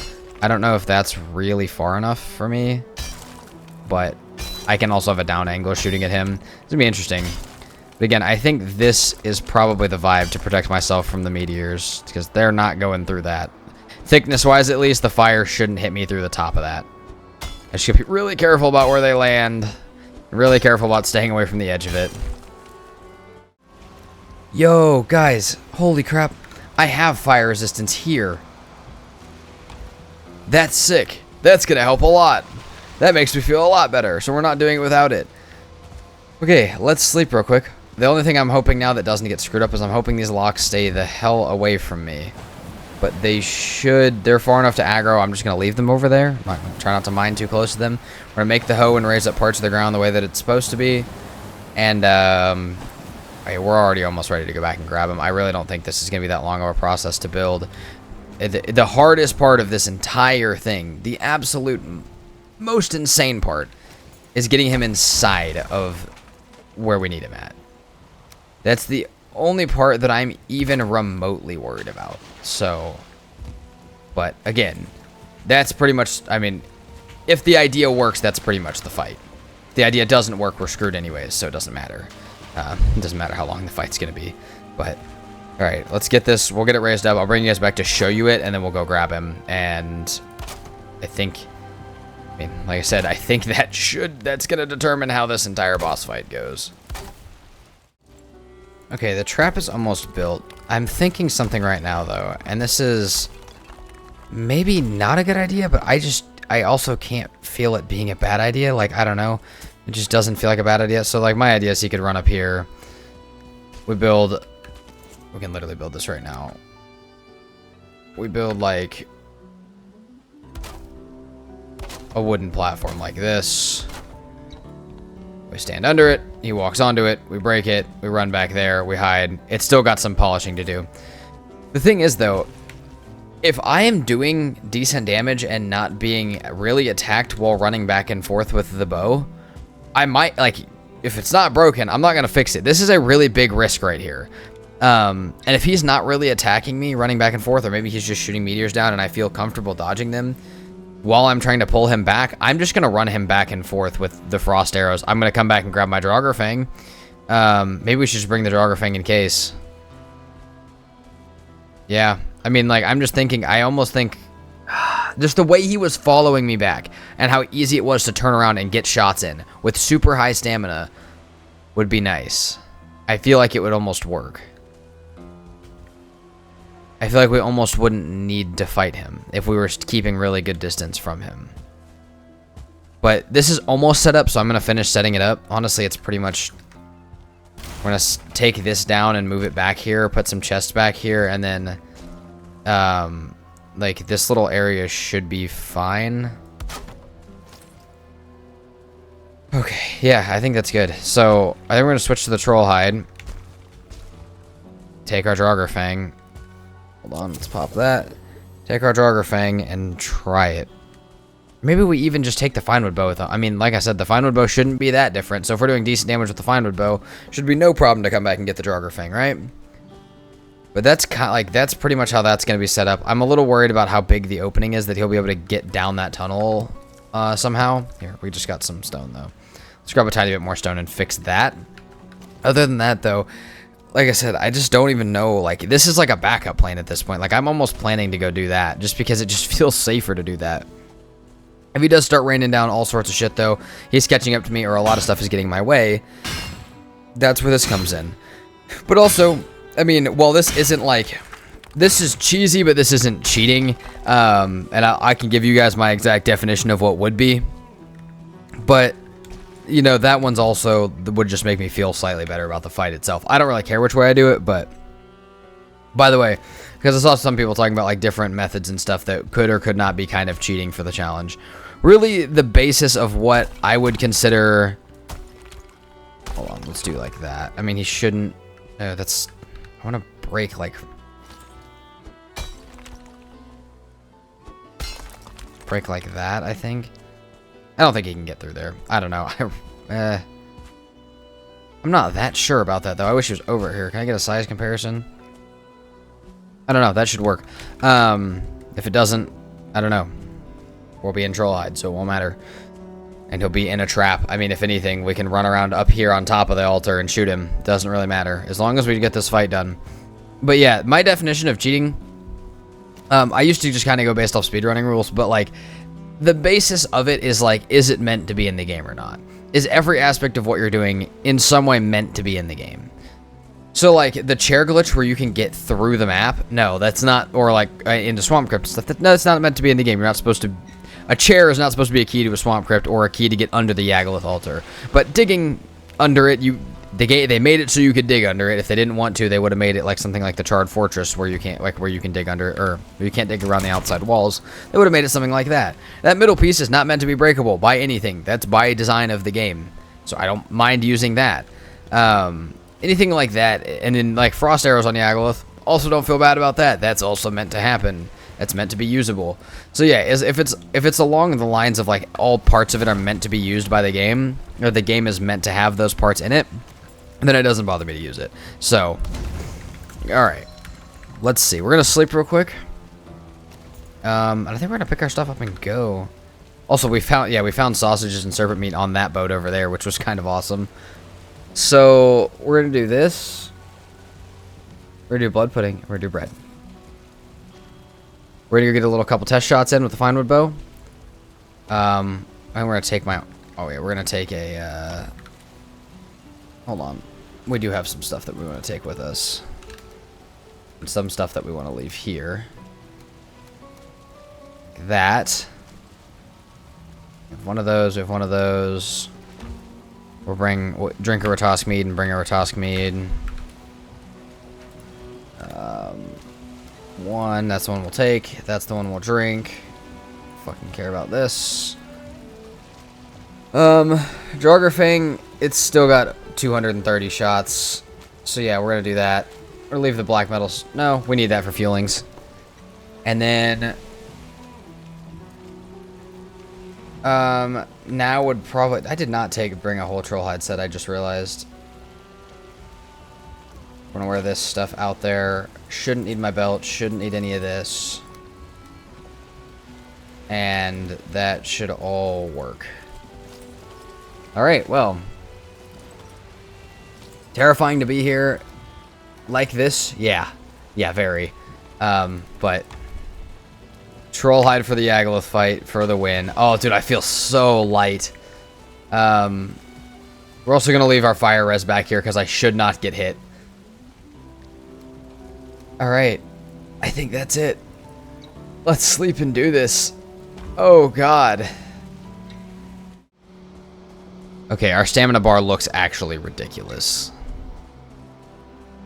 Speaker 1: I don't know if that's really far enough for me, but I can also have a down angle shooting at him. It's gonna be interesting. But again, I think this is probably the vibe to protect myself from the meteors, because they're not going through that. Thickness-wise, at least, the fire shouldn't hit me through the top of that. I should be really careful about where they land. Really careful about staying away from the edge of it. Yo, guys. Holy crap. I have fire resistance here. That's sick. That's going to help a lot. That makes me feel a lot better, so we're not doing it without it. Okay, let's sleep real quick. The only thing I'm hoping now that doesn't get screwed up is I'm hoping these locks stay the hell away from me. But they should, they're far enough to aggro. I'm just going to leave them over there. I'm gonna try not to mine too close to them. We're going to make the hoe and raise up parts of the ground the way that it's supposed to be. And, okay, we're already almost ready to go back and grab them. I really don't think this is going to be that long of a process to build. The hardest part of this entire thing, the absolute most insane part, is getting him inside of where we need him at. That's the only part that I'm even remotely worried about. So, but again, that's pretty much, I mean, if the idea works, that's pretty much the fight. If the idea doesn't work, we're screwed anyways, so it doesn't matter. It doesn't matter how long the fight's gonna be. But, alright, let's get this, we'll get it raised up. I'll bring you guys back to show you it, and then we'll go grab him. And I think, I mean, like I said, I think that's gonna determine how this entire boss fight goes. Okay, the trap is almost built. I'm thinking something right now, though, and this is maybe not a good idea, but I also can't feel it being a bad idea. Like, I don't know. It just doesn't feel like a bad idea. So, like, my idea is he could run up here. We can literally build this right now. We build, like, a wooden platform like this. We stand under it, he walks onto it, we break it, we run back there, we hide. It's still got some polishing to do. The thing is, though, if I am doing decent damage and not being really attacked while running back and forth with the bow, I might, like, if it's not broken, I'm not going to fix it. This is a really big risk right here. And if he's not really attacking me, running back and forth, or maybe he's just shooting meteors down and I feel comfortable dodging them, while I'm trying to pull him back, I'm just going to run him back and forth with the frost arrows. I'm going to come back and grab my Draugr Fang. Maybe we should just bring the Draugr Fang in case. Yeah. I mean, like, I'm just thinking, I almost think just the way he was following me back and how easy it was to turn around and get shots in with super high stamina would be nice. I feel like it would almost work. I feel like we almost wouldn't need to fight him if we were keeping really good distance from him. But this is almost set up, so I'm going to finish setting it up. Honestly, it's pretty much... We're going to take this down and move it back here, put some chests back here, and then... like, this little area should be fine. Okay, yeah, I think that's good. So, I think we're going to switch to the Troll Hide. Take our Draugr. Hold on, let's pop that. Take our Draugr and try it. Maybe we even just take the Finewood Bow with it. I mean, like I said, the Finewood Bow shouldn't be that different. So if we're doing decent damage with the Finewood Bow, should be no problem to come back and get the Draugr, right? But that's kind of like, that's pretty much how that's going to be set up. I'm a little worried about how big the opening is, that he'll be able to get down that tunnel somehow. Here, we just got some stone, though. Let's grab a tiny bit more stone and fix that. Other than that, though, like I said, I just don't even know. Like, this is like a backup plan at this point. Like, I'm almost planning to go do that just because it just feels safer to do that. If he does start raining down all sorts of shit, though, he's catching up to me or a lot of stuff is getting my way, that's where this comes in. But also, I mean, while this isn't like... This is cheesy, but this isn't cheating. And I can give you guys my exact definition of what would be. But... You know, that one's also would just make me feel slightly better about the fight itself. I don't really care which way I do it, but... By the way, because I saw some people talking about, like, different methods and stuff that could or could not be kind of cheating for the challenge. Really, the basis of what I would consider... Hold on, let's do like that. I mean, he shouldn't... that's... I want to break, like... Break like that, I think. I don't think he can get through there. I don't know. I'm not that sure about that, though. I wish he was over here. Can I get a size comparison? I don't know. That should work. If it doesn't, I don't know. We'll be in Troll Hide, so it won't matter. And he'll be in a trap. I mean, if anything, we can run around up here on top of the altar and shoot him. Doesn't really matter. As long as we get this fight done. But yeah, my definition of cheating... I used to just kind of go based off speedrunning rules, but like... The basis of it is like, is it meant to be in the game or not? Is every aspect of what you're doing in some way meant to be in the game? So like the chair glitch where you can get through the map, no, that's not, or like into Swamp Crypt stuff, no, it's not meant to be in the game. You're not supposed to, a chair is not supposed to be a key to a Swamp Crypt or a key to get under the Yagluth altar. But digging under it, they made it so you could dig under it. If they didn't want to, they would have made it like something like the Charred Fortress where you can't, like where you can dig under, or you can't dig around the outside walls. They would have made it something like that. That middle piece is not meant to be breakable by anything. That's by design of the game. So I don't mind using that. Anything like that, and then like frost arrows on Yagluth, also don't feel bad about that. That's also meant to happen. That's meant to be usable. So yeah, if it's along the lines of like all parts of it are meant to be used by the game, or the game is meant to have those parts in it, then it doesn't bother me to use it. So, alright. Let's see. We're going to sleep real quick. I think we're going to pick our stuff up and go. Also, we found sausages and serpent meat on that boat over there, which was kind of awesome. So, we're going to do this. We're going to do blood pudding. We're going to do bread. We're going to get a little couple test shots in with the Finewood Bow. And we're going to take my... Oh, yeah, we're going to take a... Hold on. We do have some stuff that we want to take with us. And some stuff that we want to leave here. That. We have one of those. We have one of those. We'll drink a Ratosk mead and bring a Ratosk mead. One. That's the one we'll take. That's the one we'll drink. Fucking care about this. Draugr, it's still got 230 shots. So yeah, we're gonna do that. Or leave the black metals. No, we need that for fuelings. And then now would probably... I did not bring a whole troll hide set, I just realized. I'm gonna wear this stuff out there. Shouldn't need my belt, shouldn't need any of this. And that should all work. Alright, well. Terrifying to be here like this? Yeah. Yeah, very. But troll hide for the Yagluth fight for the win. Oh, dude, I feel so light. We're also gonna leave our fire res back here because I should not get hit. All right, I think that's it. Let's sleep and do this. Oh God. Okay, our stamina bar looks actually ridiculous.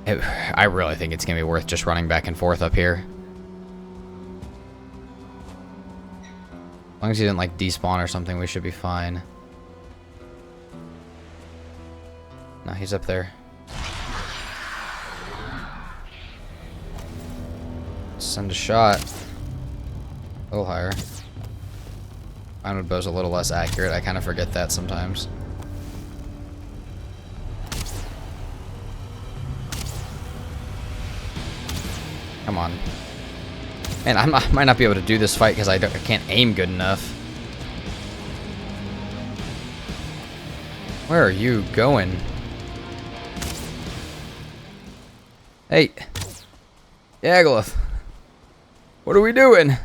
Speaker 1: I really think it's gonna be worth just running back and forth up here. As long as he didn't like despawn or something, we should be fine. No, he's up there. Send a shot. A little higher. Mine bow's a little less accurate. I kind of forget that sometimes. Come on. Man, I might not be able to do this fight because I can't aim good enough. Where are you going? Hey. Yagluth. What are we doing?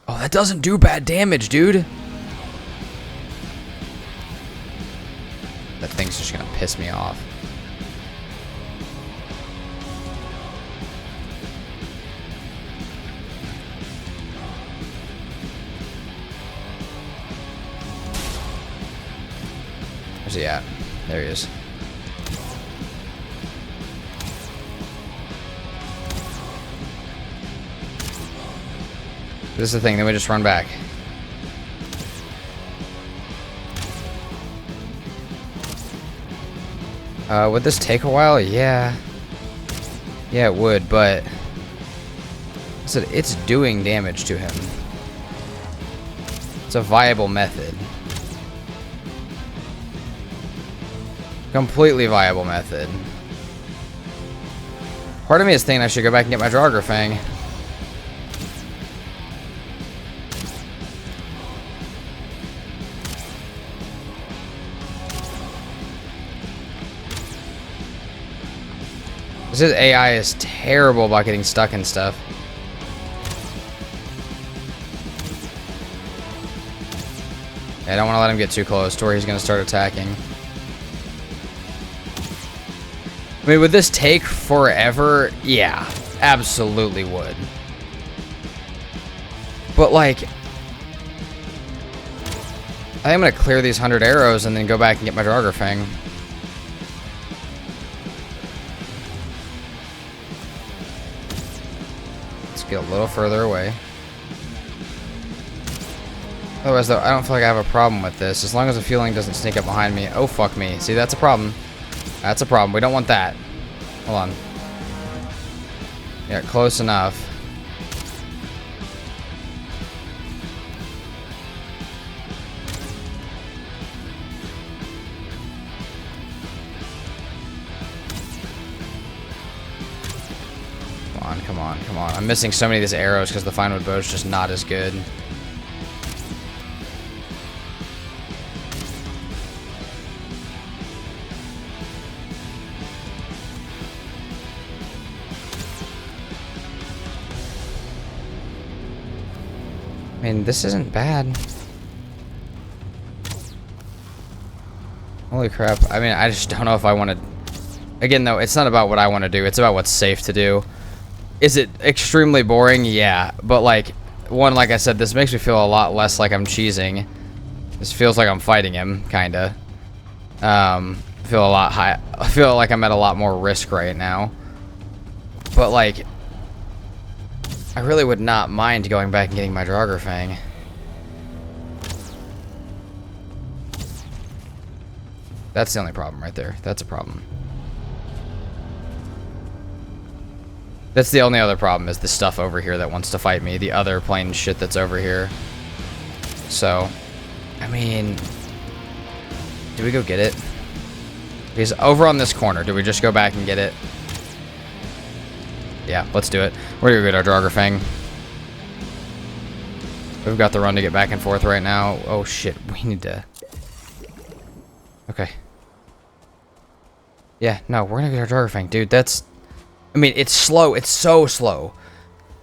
Speaker 1: Oh, that doesn't do bad damage, dude. That thing's just gonna piss me off. Where's he at? There he is. This is the thing, then we just run back. Would this take a while? Yeah. Yeah, it would, but I said it's doing damage to him. It's a viable method. Completely viable method. Part of me is thinking I should go back and get my Draugr Fang. His AI is terrible about getting stuck and stuff. Yeah, I don't want to let him get too close to where he's going to start attacking. I mean, would this take forever? Yeah, absolutely would. But, like, I think I'm going to clear these 100 arrows and then go back and get my Draugr Fang. Get a little further away. Otherwise, though, I don't feel like I have a problem with this. As long as the fueling doesn't sneak up behind me. Oh, fuck me. See, that's a problem. That's a problem. We don't want that. Hold on. Yeah, close enough. Come on, come on. I'm missing so many of these arrows because the Finewood bow is just not as good. I mean, this isn't bad. Holy crap. I mean, I just don't know if I want to... Again, though, it's not about what I want to do. It's about what's safe to do. Is it extremely boring? Yeah. But, like, one, like I said, this makes me feel a lot less like I'm cheesing. This feels like I'm fighting him, kind of. Feel a lot high. I feel like I'm at a lot more risk right now. But, like, I really would not mind going back and getting my Draugr Fang. That's the only problem right there. That's a problem. That's the only other problem, is the stuff over here that wants to fight me. The other plain shit that's over here. So, I mean, do we go get it? He's over on this corner. Do we just go back and get it? Yeah, let's do it. We're gonna get our Draugr Fang. We've got the run to get back and forth right now. Oh shit, we need to... Okay. Yeah, no, we're gonna get our Draugr Fang. Dude, that's... I mean, it's slow. It's so slow.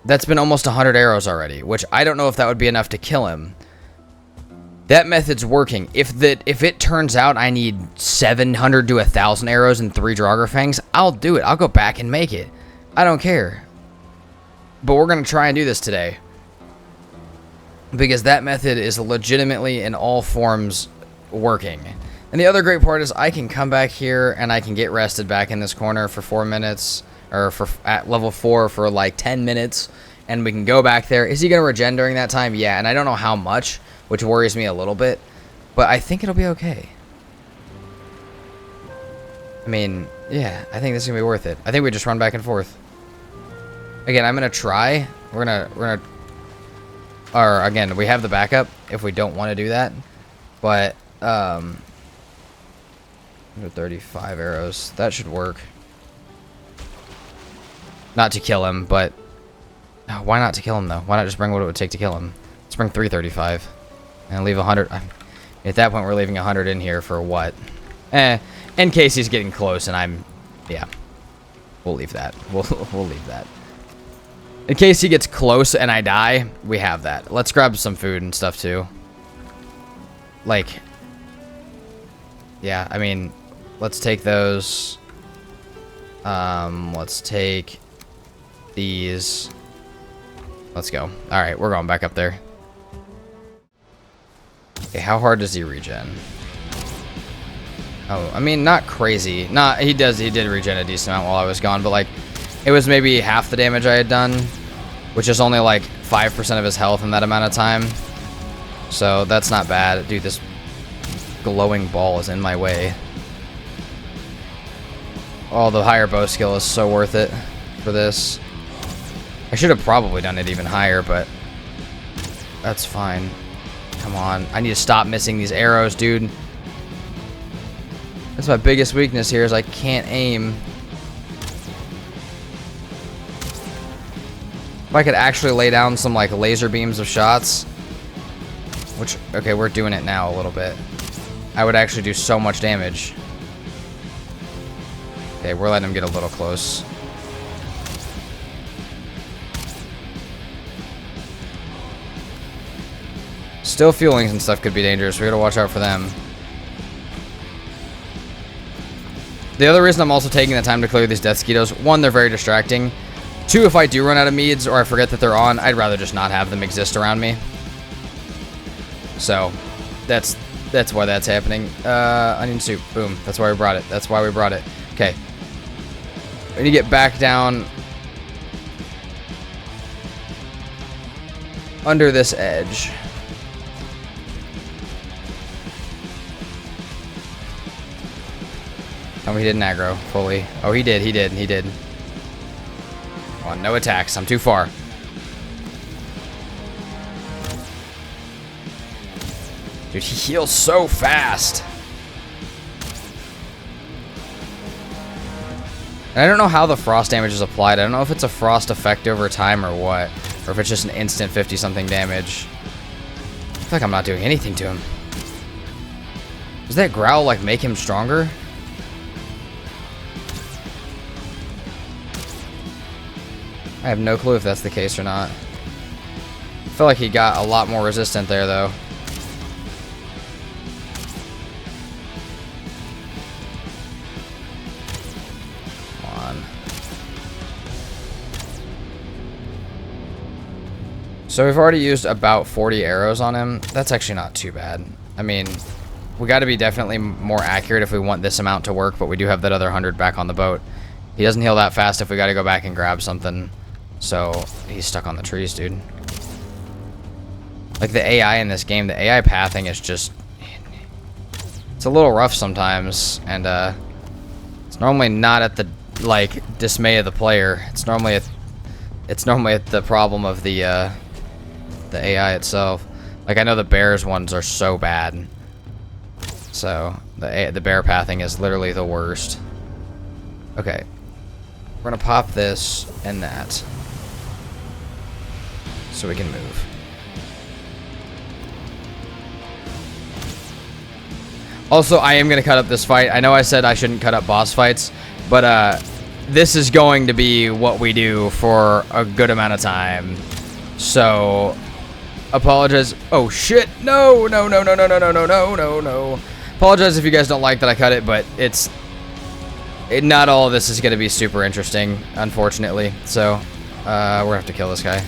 Speaker 1: That's been almost 100 arrows already, which I don't know if that would be enough to kill him. That method's working. If it turns out I need 700 to 1,000 arrows and 3 Draugr Fangs, I'll do it. I'll go back and make it. I don't care. But we're going to try and do this today. Because that method is legitimately in all forms working. And the other great part is I can come back here and I can get rested back in this corner for 4 minutes. Or at level 4 for like 10 minutes. And we can go back there. Is he going to regen during that time? Yeah, and I don't know how much, which worries me a little bit. But I think it'll be okay. I mean, yeah, I think this is going to be worth it. I think we just run back and forth. Again, I'm going to try. We're going to... Or, again, we have the backup if we don't want to do that. But, 35 arrows. That should work. Not to kill him, but... Oh, why not to kill him, though? Why not just bring what it would take to kill him? Let's bring 335. And leave 100... At that point, we're leaving 100 in here for what? In case he's getting close and I'm... Yeah. We'll leave that. We'll leave that. In case he gets close and I die, we have that. Let's grab some food and stuff, too. Like... Yeah, I mean... Let's take those. Let's take... these. Let's go. Alright, we're going back up there. Okay, how hard does he regen? Oh, I mean, not crazy. He did regen a decent amount while I was gone, but like, it was maybe half the damage I had done, which is only like 5% of his health in that amount of time. So that's not bad. Dude, this glowing ball is in my way. Oh, the higher bow skill is so worth it for this. I should have probably done it even higher, but that's fine. Come on. I need to stop missing these arrows, dude. That's my biggest weakness here is I can't aim. If I could actually lay down some like laser beams of shots, which, okay, we're doing it now a little bit. I would actually do so much damage. Okay, we're letting him get a little close. Still fuelings and stuff could be dangerous. We gotta watch out for them. The other reason I'm also taking the time to clear these death skeetos, one, they're very distracting. Two, if I do run out of meads or I forget that they're on, I'd rather just not have them exist around me. So, that's why that's happening. Onion soup. Boom. That's why we brought it. That's why we brought it. Okay. We need to get back down under this edge. Oh, he didn't aggro fully. Oh, he did. Come on, no attacks. I'm too far. Dude, he heals so fast. And I don't know how the frost damage is applied. I don't know if it's a frost effect over time or what. Or if it's just an instant 50-something damage. I feel like I'm not doing anything to him. Does that growl, like, make him stronger? I have no clue if that's the case or not. I feel like he got a lot more resistant there, though. Come on. So we've already used about 40 arrows on him. That's actually not too bad. I mean, we got to be definitely more accurate if we want this amount to work, but we do have that other 100 back on the boat. He doesn't heal that fast if we got to go back and grab something. So, he's stuck on the trees, dude. Like, the AI in this game, the AI pathing is just... It's a little rough sometimes, and, it's normally not at the, like, dismay of the player. It's normally at the problem of the AI itself. Like, I know the bears ones are so bad. So, the bear pathing is literally the worst. Okay. We're gonna pop this and that. So we can move. Also, I am going to cut up this fight. I know I said I shouldn't cut up boss fights, but this is going to be what we do for a good amount of time. So, apologize. Oh shit! No! No! No! No! No! No! No! No! No! No! No! Apologize if you guys don't like that I cut it, but not all of this is going to be super interesting, unfortunately. So, we're gonna have to kill this guy.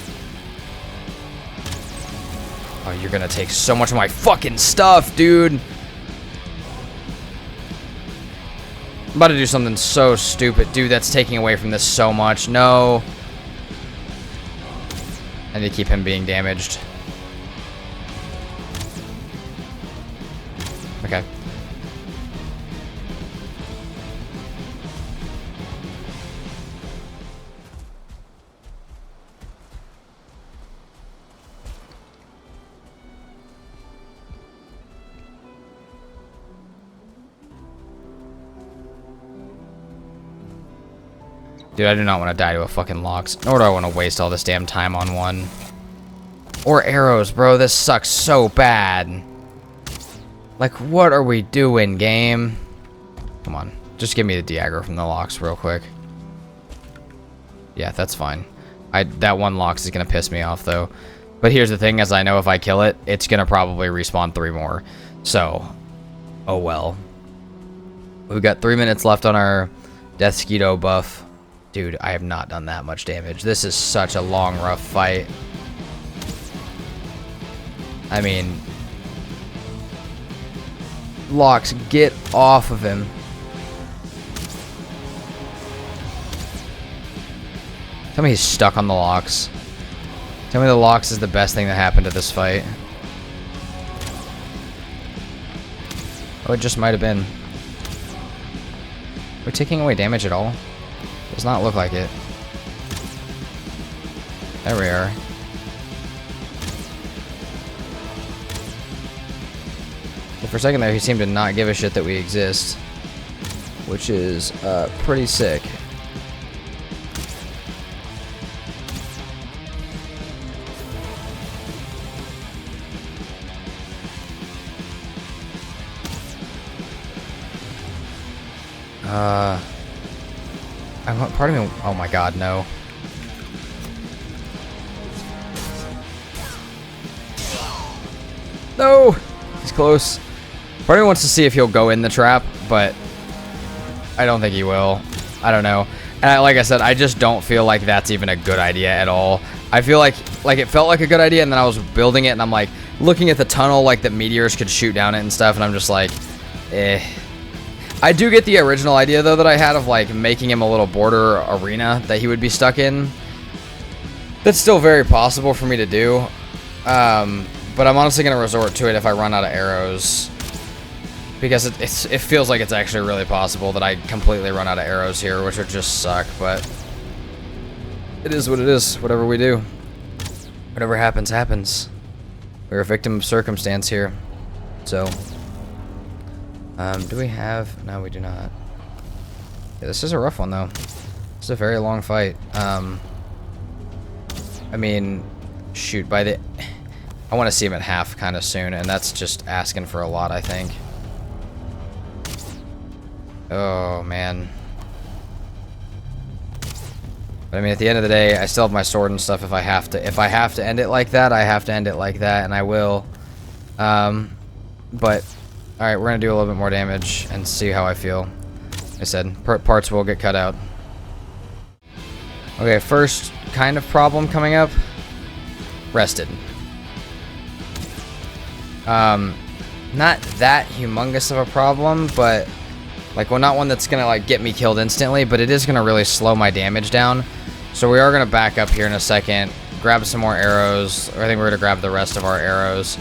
Speaker 1: Oh, you're gonna take so much of my fucking stuff, dude. I'm about to do something so stupid. Dude, that's taking away from this so much. No. I need to keep him being damaged. Okay. Dude, I do not want to die to a fucking Lox, nor do I want to waste all this damn time on one. Or arrows, bro. This sucks so bad. Like, what are we doing, game? Come on. Just give me the de-aggro from the Lox real quick. Yeah, that's fine. That one Lox is going to piss me off, though. But here's the thing, as I know if I kill it, it's going to probably respawn 3 more. So, oh well. We've got 3 minutes left on our Death Skeeto buff. Dude, I have not done that much damage. This is such a long, rough fight. I mean... Lox, get off of him. Tell me he's stuck on the Lox. Tell me the Lox is the best thing that happened to this fight. Oh, it just might have been. We're taking away damage at all? Does not look like it. There we are. Well, for a second there, he seemed to not give a shit that we exist, which is pretty sick. I want part of me. Oh my god, no. No! He's close. Part of me wants to see if he'll go in the trap, but I don't think he will. I don't know. And like I said, I just don't feel like that's even a good idea at all. I feel like it felt like a good idea, and then I was building it, and I'm like looking at the tunnel, like the meteors could shoot down it and stuff, and I'm just like, eh. I do get the original idea, though, that I had of, like, making him a little border arena that he would be stuck in. That's still very possible for me to do. But I'm honestly going to resort to it if I run out of arrows. Because it feels like it's actually really possible that I completely run out of arrows here, which would just suck, but... It is what it is. Whatever we do. Whatever happens, happens. We're a victim of circumstance here. So... do we have... No, we do not. Yeah, this is a rough one, though. This is a very long fight. I mean, shoot, by the... I want to see him at half kind of soon, and that's just asking for a lot, I think. Oh, man. But, I mean, at the end of the day, I still have my sword and stuff if I have to. If I have to end it like that, I have to end it like that, and I will. But... Alright, we're going to do a little bit more damage and see how I feel. Like I said, parts will get cut out. Okay, first kind of problem coming up. Rested. Not that humongous of a problem, but... Like, well, not one that's going to, like, get me killed instantly, but it is going to really slow my damage down. So we are going to back up here in a second, grab some more arrows. I think we're going to grab the rest of our arrows.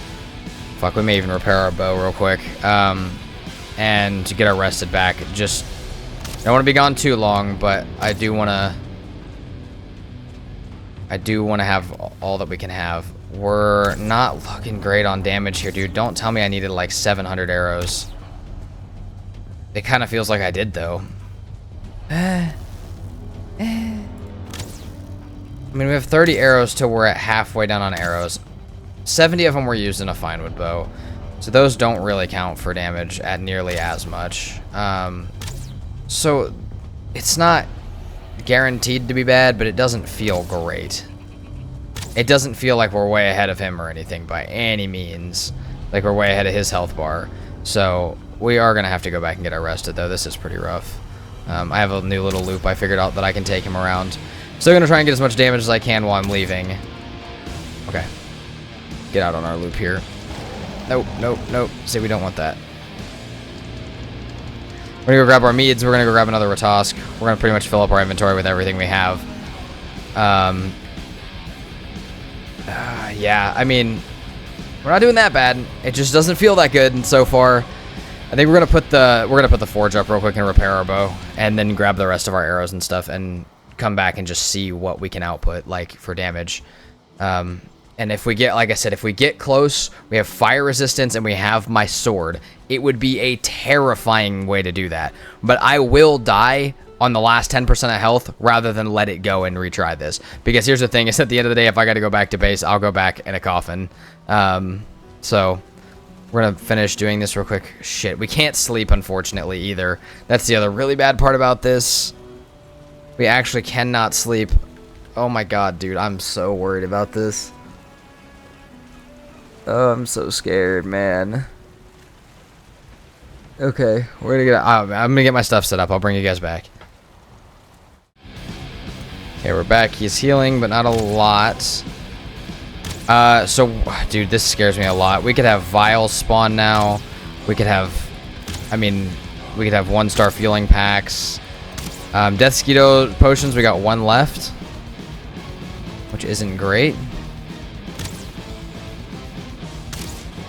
Speaker 1: Fuck, we may even repair our bow real quick. And to get our rested back. Just, I don't want to be gone too long, but I do want to have all that we can have. We're not looking great on damage here, dude. Don't tell me I needed like 700 arrows. It kind of feels like I did, though. I mean, we have 30 arrows till we're at halfway down on arrows. 70 of them were used in a Finewood bow. So those don't really count for damage at nearly as much. So it's not guaranteed to be bad, but it doesn't feel great. It doesn't feel like we're way ahead of him or anything by any means. Like we're way ahead of his health bar. So we are going to have to go back and get arrested, though. This is pretty rough. I have a new little loop I figured out that I can take him around. Still going to try and get as much damage as I can while I'm leaving. Okay. Get out on our loop here. Nope, nope, nope. See, we don't want that. We're going to go grab our meads. We're going to go grab another Ratask. We're going to pretty much fill up our inventory with everything we have. Yeah, I mean, we're not doing that bad. It just doesn't feel that good. And so far, I think we're gonna put the forge up real quick and repair our bow, and then grab the rest of our arrows and stuff, and come back and just see what we can output, like for damage. And if we get, like I said, if we get close, we have fire resistance, and we have my sword. It would be a terrifying way to do that. But I will die on the last 10% of health rather than let it go and retry this. Because here's the thing, is at the end of the day, if I got to go back to base, I'll go back in a coffin. So we're going to finish doing this real quick. Shit, we can't sleep, unfortunately, either. That's the other really bad part about this. We actually cannot sleep. Oh my god, dude, I'm so worried about this. Oh, I'm so scared, man. Okay, we're gonna get. I'm gonna get my stuff set up. I'll bring you guys back. Okay, we're back. He's healing, but not a lot. So, dude, this scares me a lot. We could have vials spawn now. We could have, I mean, we could have 1-star fueling packs. Death Skeeto potions, we got 1 left, which isn't great.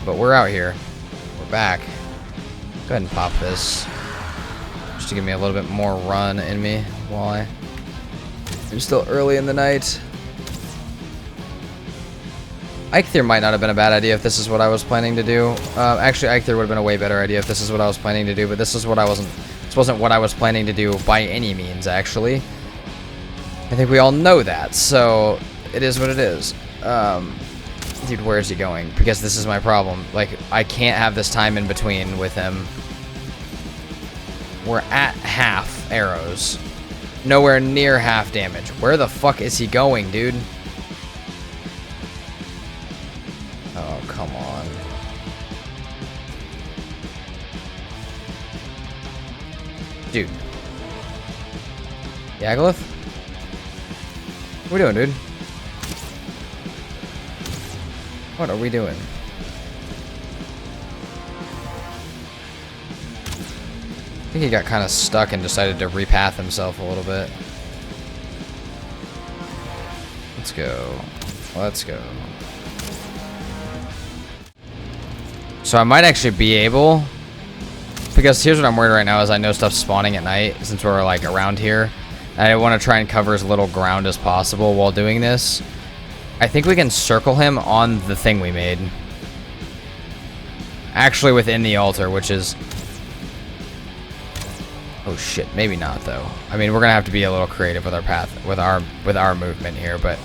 Speaker 1: But we're out here. We're back. Go ahead and pop this, just to give me a little bit more run in me while it's still early in the night. Eikthyr might not have been a bad idea if this is what I was planning to do. Actually, Eikthyr would have been a way better idea if this is what I was planning to do, but this wasn't what I was planning to do by any means, actually. I think we all know that, so it is what it is. Dude, where is he going? Because this is my problem. Like, I can't have this time in between with him. We're at half arrows. Nowhere near half damage. Where the fuck is he going, dude? Oh, come on. Dude. Yagluth? What are we doing, dude? What are we doing? I think he got kind of stuck and decided to repath himself a little bit. Let's go. Let's go. So I might actually be able, because here's what I'm worried right now is I know stuff's spawning at night since we're like around here. And I want to try and cover as little ground as possible while doing this. I think we can circle him on the thing we made. Actually within the altar, which is... Oh shit, maybe not though. I mean, we're gonna have to be a little creative with our path, with our movement here, but...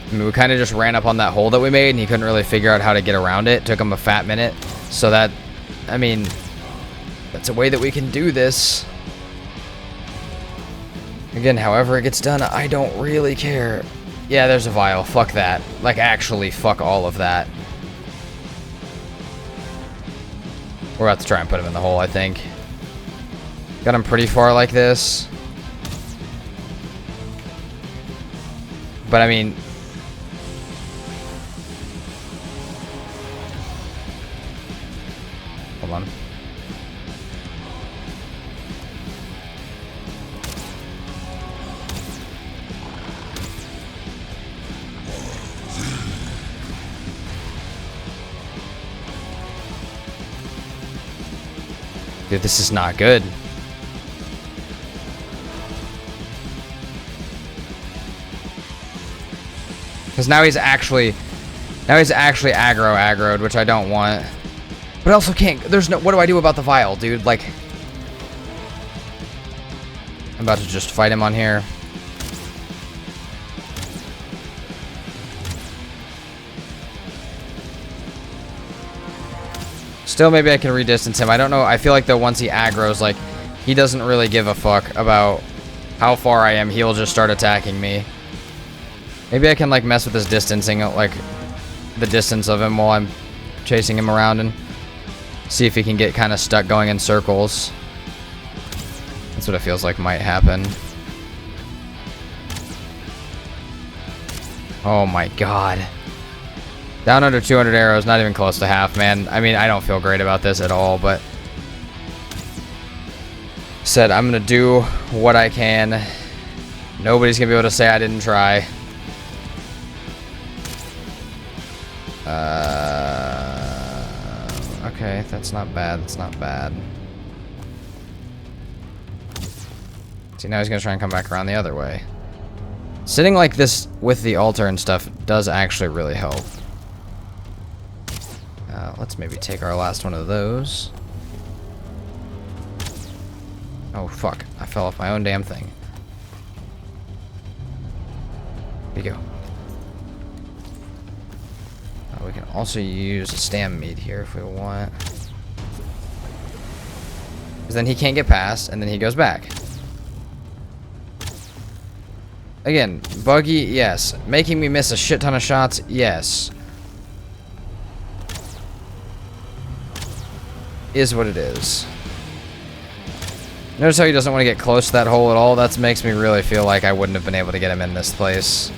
Speaker 1: I mean, we kind of just ran up on that hole that we made, and he couldn't really figure out how to get around it. Took him a fat minute. So that... I mean... That's a way that we can do this. Again, however it gets done, I don't really care. Yeah, there's a vial. Fuck that. Like, actually, fuck all of that. We're about to try and put him in the hole, I think. Got him pretty far like this. But, I mean... Hold on. Dude, this is not good. Because now he's actually aggroed, which I don't want. But I also can't, there's no, what do I do about the vial, dude? Like, I'm about to just fight him on here. Still, maybe I can redistance him. I don't know. I feel like, though, once he aggroes, like, he doesn't really give a fuck about how far I am, he'll just start attacking me. Maybe I can like mess with his distancing, like the distance of him while I'm chasing him around and see if he can get kind of stuck going in circles. That's what it feels like might happen. Oh my god. Down under 200 arrows, not even close to half, man. I mean, I don't feel great about this at all, but said I'm gonna do what I can. Nobody's gonna be able to say I didn't try. Okay, that's not bad. That's not bad. See, now he's gonna try and come back around the other way. Sitting like this with the altar and stuff does actually really help. Let's maybe take our last one of those. Oh, fuck. I fell off my own damn thing. Here you go. We can also use a stam meat here if we want. Because then he can't get past, and then he goes back. Again, buggy, yes. Making me miss a shit ton of shots, yes. Is what it is. Notice how he doesn't want to get close to that hole at all? That makes me really feel like I wouldn't have been able to get him in this place.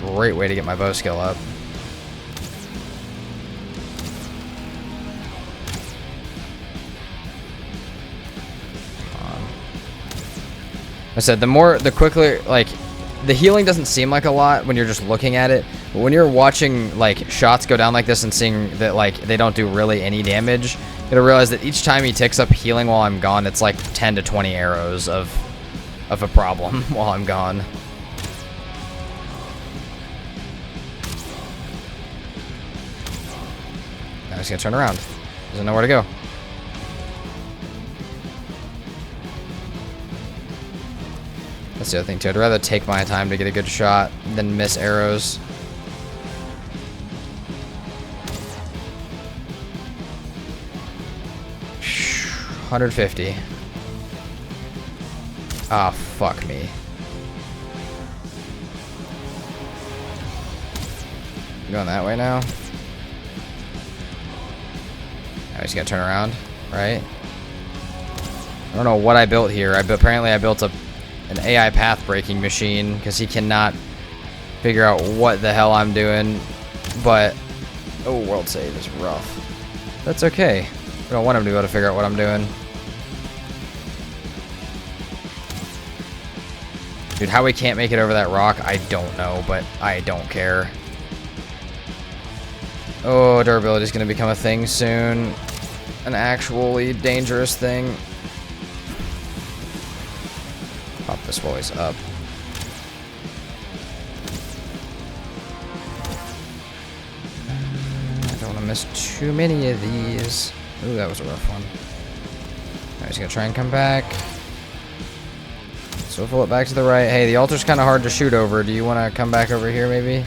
Speaker 1: Great way to get my bow skill up. I said, the quickly, like, the healing doesn't seem like a lot when you're just looking at it, but when you're watching, like, shots go down like this and seeing that, like, they don't do really any damage, you'll realize that each time he ticks up healing while I'm gone, it's like 10 to 20 arrows of a problem while I'm gone. Now he's gonna turn around. Doesn't know where to go. That's the other thing too. I'd rather take my time to get a good shot than miss arrows. $150. Ah, fuck me. I'm going that way now. Now he's gonna turn around, right? I don't know what I built here. Apparently I built an AI path breaking machine because he cannot figure out what the hell I'm doing. But oh, world save is rough. That's okay. I don't want him to be able to figure out what I'm doing. Dude, how we can't make it over that rock, I don't know, but I don't care. Oh, durability is going to become a thing soon. An actually dangerous thing. Pop this while he's up. I don't want to miss too many of these. Ooh, that was a rough one. Now he's going to try and come back. Swivel it back to the right. Hey, the altar's kind of hard to shoot over. Do you want to come back over here, maybe?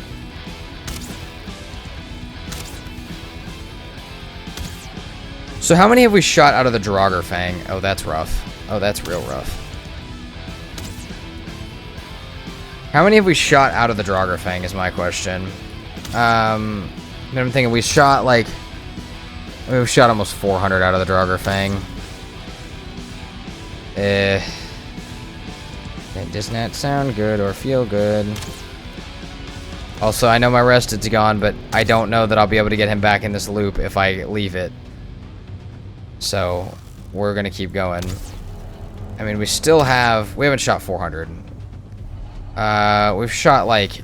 Speaker 1: So how many have we shot out of the Draugr Fang? Oh, that's rough. Oh, that's real rough. How many have we shot out of the Draugr Fang is my question. I'm thinking we shot like... We've shot almost 400 out of the Draugr Fang. That does not sound good or feel good. Also, I know my rested's gone, but I don't know that I'll be able to get him back in this loop if I leave it. So, we're going to keep going. I mean, we still have... We haven't shot 400. We've shot, like...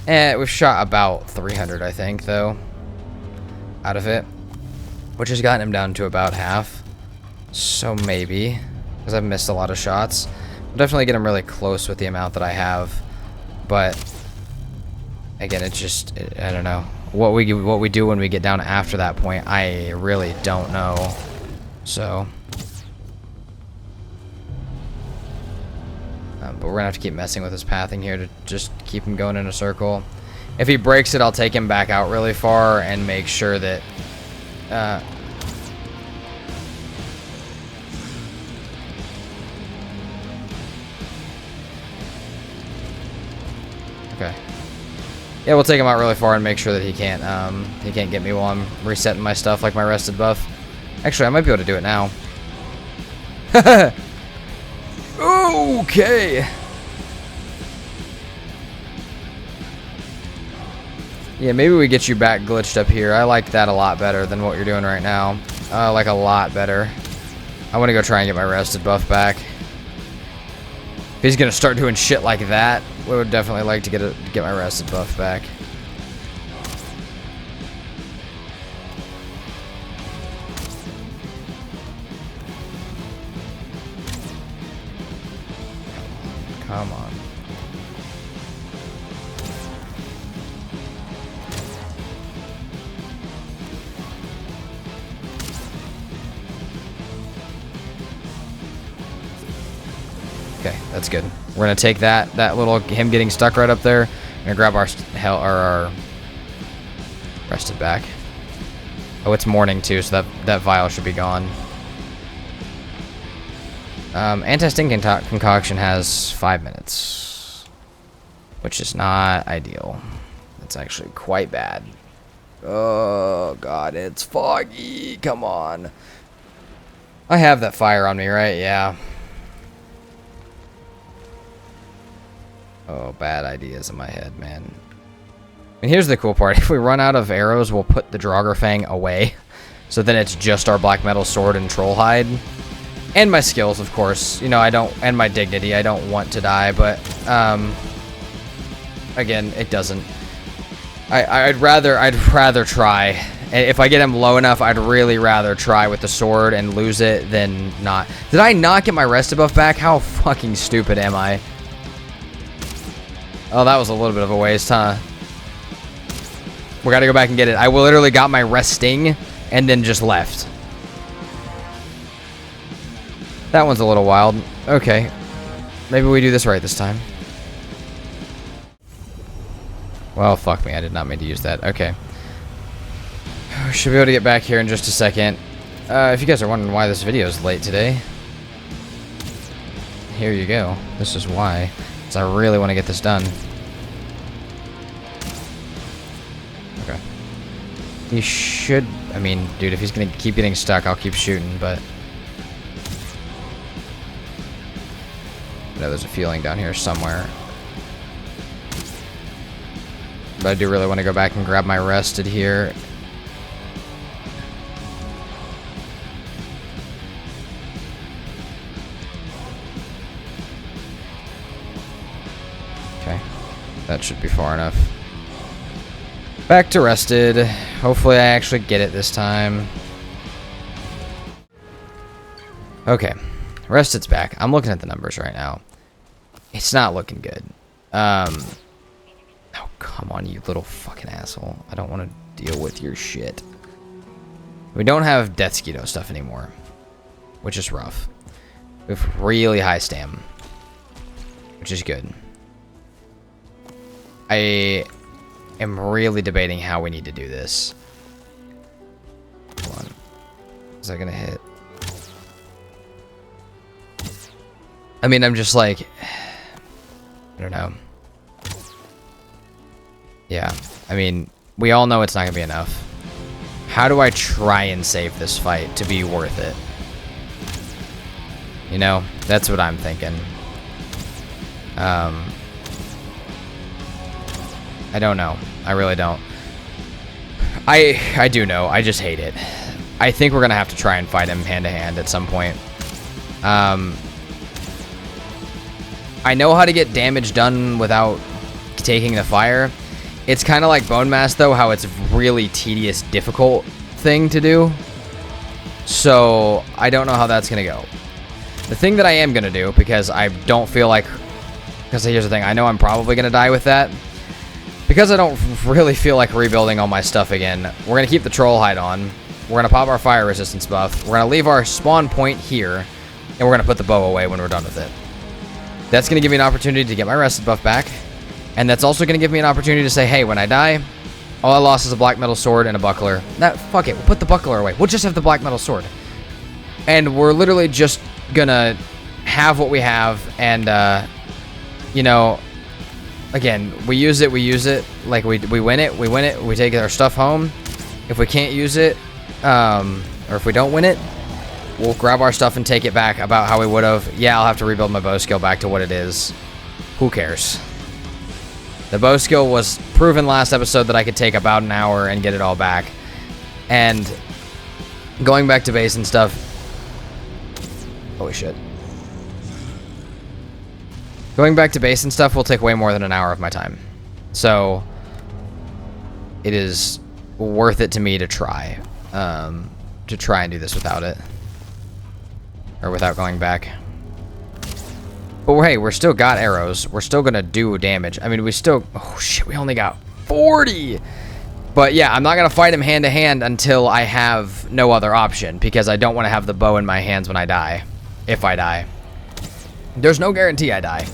Speaker 1: we've shot about 300, I think, though. Out of it. Which has gotten him down to about half. So, maybe. Because I've missed a lot of shots. I'll definitely get him really close with the amount that I have. But... Again, it's just... I don't know. What we do when we get down after that point, I really don't know. So... but we're gonna have to keep messing with his pathing here to just keep him going in a circle. If he breaks it, I'll take him back out really far and make sure that...
Speaker 2: Yeah, we'll take him out really far and make sure that he can't get me while I'm resetting my stuff like my rested buff. Actually, I might be able to do it now. Okay. Yeah, maybe we get you back glitched up here. I like that a lot better than what you're doing right now. Like a lot better. I want to go try and get my rested buff back. If he's gonna start doing shit like that, we would definitely like to get my rested buff back. Come on. Okay, that's good. We're gonna take that little him getting stuck right up there. We're gonna grab our rested back. Oh, it's morning too, so that vial should be gone. Anti-sting concoction has 5 minutes, which is not ideal. It's actually quite bad. Oh god, it's foggy. Come on. I have that fire on me, right? Yeah. Oh, bad ideas in my head, man. And here's the cool part. If we run out of arrows, we'll put the Draugr away. So then it's just our black metal sword and troll hide. And my skills, of course. You know, and my dignity. I don't want to die, but again, it doesn't. I'd rather try. If I get him low enough, I'd really rather try with the sword and lose it than not. Did I not get my rested buff back? How fucking stupid am I? Oh, that was a little bit of a waste, huh? We gotta go back and get it. I literally got my resting and then just left. That one's a little wild. Okay. Maybe we do this right this time. Well, fuck me. I did not mean to use that. Okay. Should be able to get back here in just a second. If you guys are wondering why this video is late today, here you go. This is why. Because I really want to get this done. Okay. He should... I mean, dude, if he's going to keep getting stuck, I'll keep shooting, but... I know there's a feeling down here somewhere. But I do really want to go back and grab my rested here. Okay. That should be far enough. Back to rested. Hopefully I actually get it this time. Okay. Rested's back. I'm looking at the numbers right now. It's not looking good. Oh, come on, you little fucking asshole. I don't want to deal with your shit. We don't have Death Skeeto stuff anymore, which is rough. We have really high stam, which is good. I am really debating how we need to do this. Hold on. Is that gonna hit? I mean, I'm just like, I don't know. Yeah, I mean, we all know it's not gonna be enough. How do I try and save this fight to be worth it? You know, that's what I'm thinking. I don't know. I really don't. I do know. I just hate it. I think we're gonna have to try and fight him hand to hand at some point. I know how to get damage done without taking the fire. It's kind of like Bone Mass, though, how it's a really tedious, difficult thing to do. So, I don't know how that's going to go. The thing that I am going to do, because I don't feel like... Because here's the thing, I know I'm probably going to die with that. Because I don't really feel like rebuilding all my stuff again, we're going to keep the Troll Hide on. We're going to pop our fire resistance buff. We're going to leave our spawn point here. And we're going to put the bow away when we're done with it. That's going to give me an opportunity to get my rested buff back. And that's also going to give me an opportunity to say, hey, when I die, all I lost is a black metal sword and a buckler. Fuck it, we'll put the buckler away. We'll just have the black metal sword. And we're literally just going to have what we have and, you know, again, we use it. Like, we win it, we take our stuff home. If we can't use it, or if we don't win it, we'll grab our stuff and take it back about how we would have. Yeah, I'll have to rebuild my bow skill back to what it is. Who cares? The bow skill was proven last episode that I could take about an hour and get it all back. And going back to base and stuff. Holy shit. Going back to base and stuff will take way more than an hour of my time. So it is worth it to me to try. To try and do this without it. Or without going back. But hey, we're still got arrows. We're still gonna do damage. I mean, we still... Oh shit, we only got 40! But yeah, I'm not gonna fight him hand to hand until I have no other option. Because I don't want to have the bow in my hands when I die. If I die. There's no guarantee I die.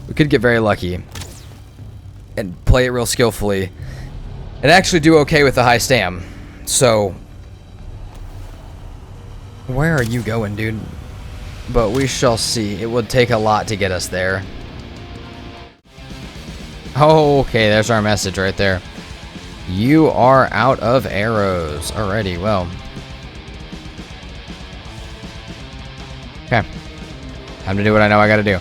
Speaker 2: We could get very lucky. And play it real skillfully. And actually do okay with the high stam. So... Where are you going, dude? But we shall see. It would take a lot to get us there. Oh, okay, there's our message right there. You are out of arrows. Alrighty, well. Okay. Time to do what I know I gotta do.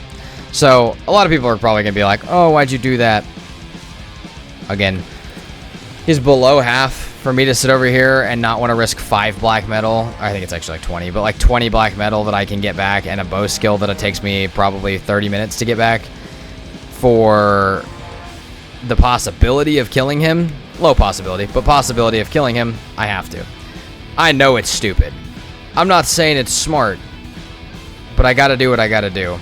Speaker 2: So, a lot of people are probably gonna be like, oh, why'd you do that? Again, he's below half. For me to sit over here and not want to risk 5 black metal, I think it's actually like 20, but like 20 black metal that I can get back and a bow skill that it takes me probably 30 minutes to get back for the possibility of killing him. Low possibility, but possibility of killing him, I have to. I know it's stupid. I'm not saying it's smart, but I gotta do what I gotta do.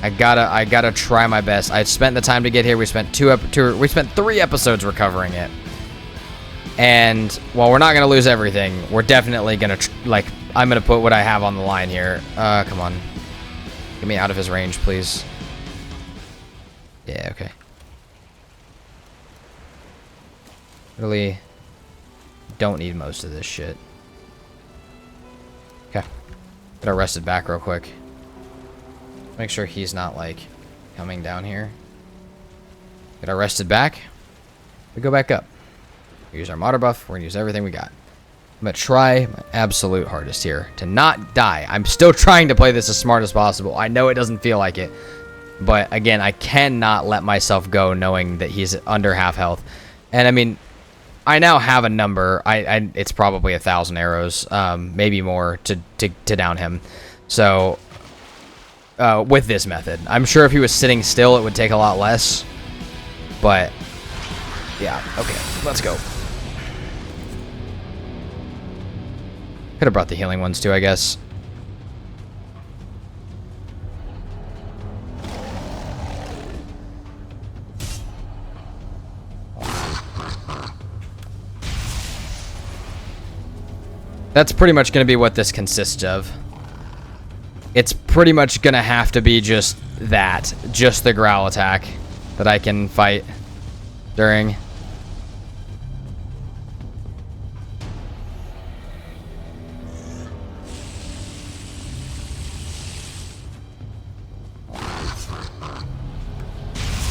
Speaker 2: I gotta try my best. I spent the time to get here. We spent 3 episodes recovering it. And while we're not going to lose everything, we're definitely going to, I'm going to put what I have on the line here. Come on. Get me out of his range, please. Yeah, okay. Really don't need most of this shit. Okay. Get arrested back real quick. Make sure he's not, coming down here. Get arrested back. We go back up. We use our martyr buff. We're gonna use everything we got. I'm gonna try my absolute hardest here to not die. I'm still trying to play this as smart as possible. I know it doesn't feel like it, but again, I cannot let myself go knowing that he's under half health. And I mean, I now have a number. It's probably 1,000 arrows, maybe more to down him. So with this method, I'm sure if he was sitting still, it would take a lot less. But yeah, okay, let's go. Could have brought the healing ones too, I guess. That's pretty much going to be what this consists of. It's pretty much going to have to be just that. Just the growl attack that I can fight during.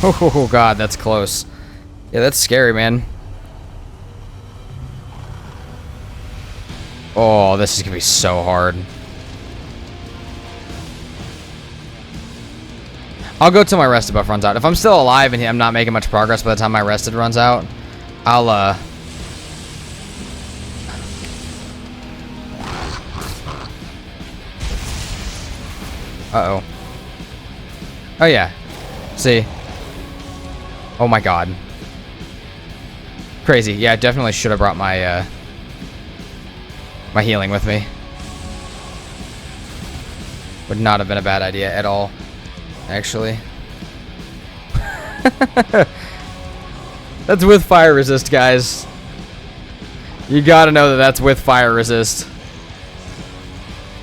Speaker 2: Oh god, that's close. Yeah, that's scary, man. Oh, this is gonna be so hard. I'll go till my rested buff runs out. If I'm still alive and I'm not making much progress by the time my rested runs out, I'll Uh-oh. Oh yeah. See? Oh my god. Crazy. Yeah, I definitely should have brought my my healing with me. Would not have been a bad idea at all, actually. That's with fire resist, guys. You gotta know that that's with fire resist.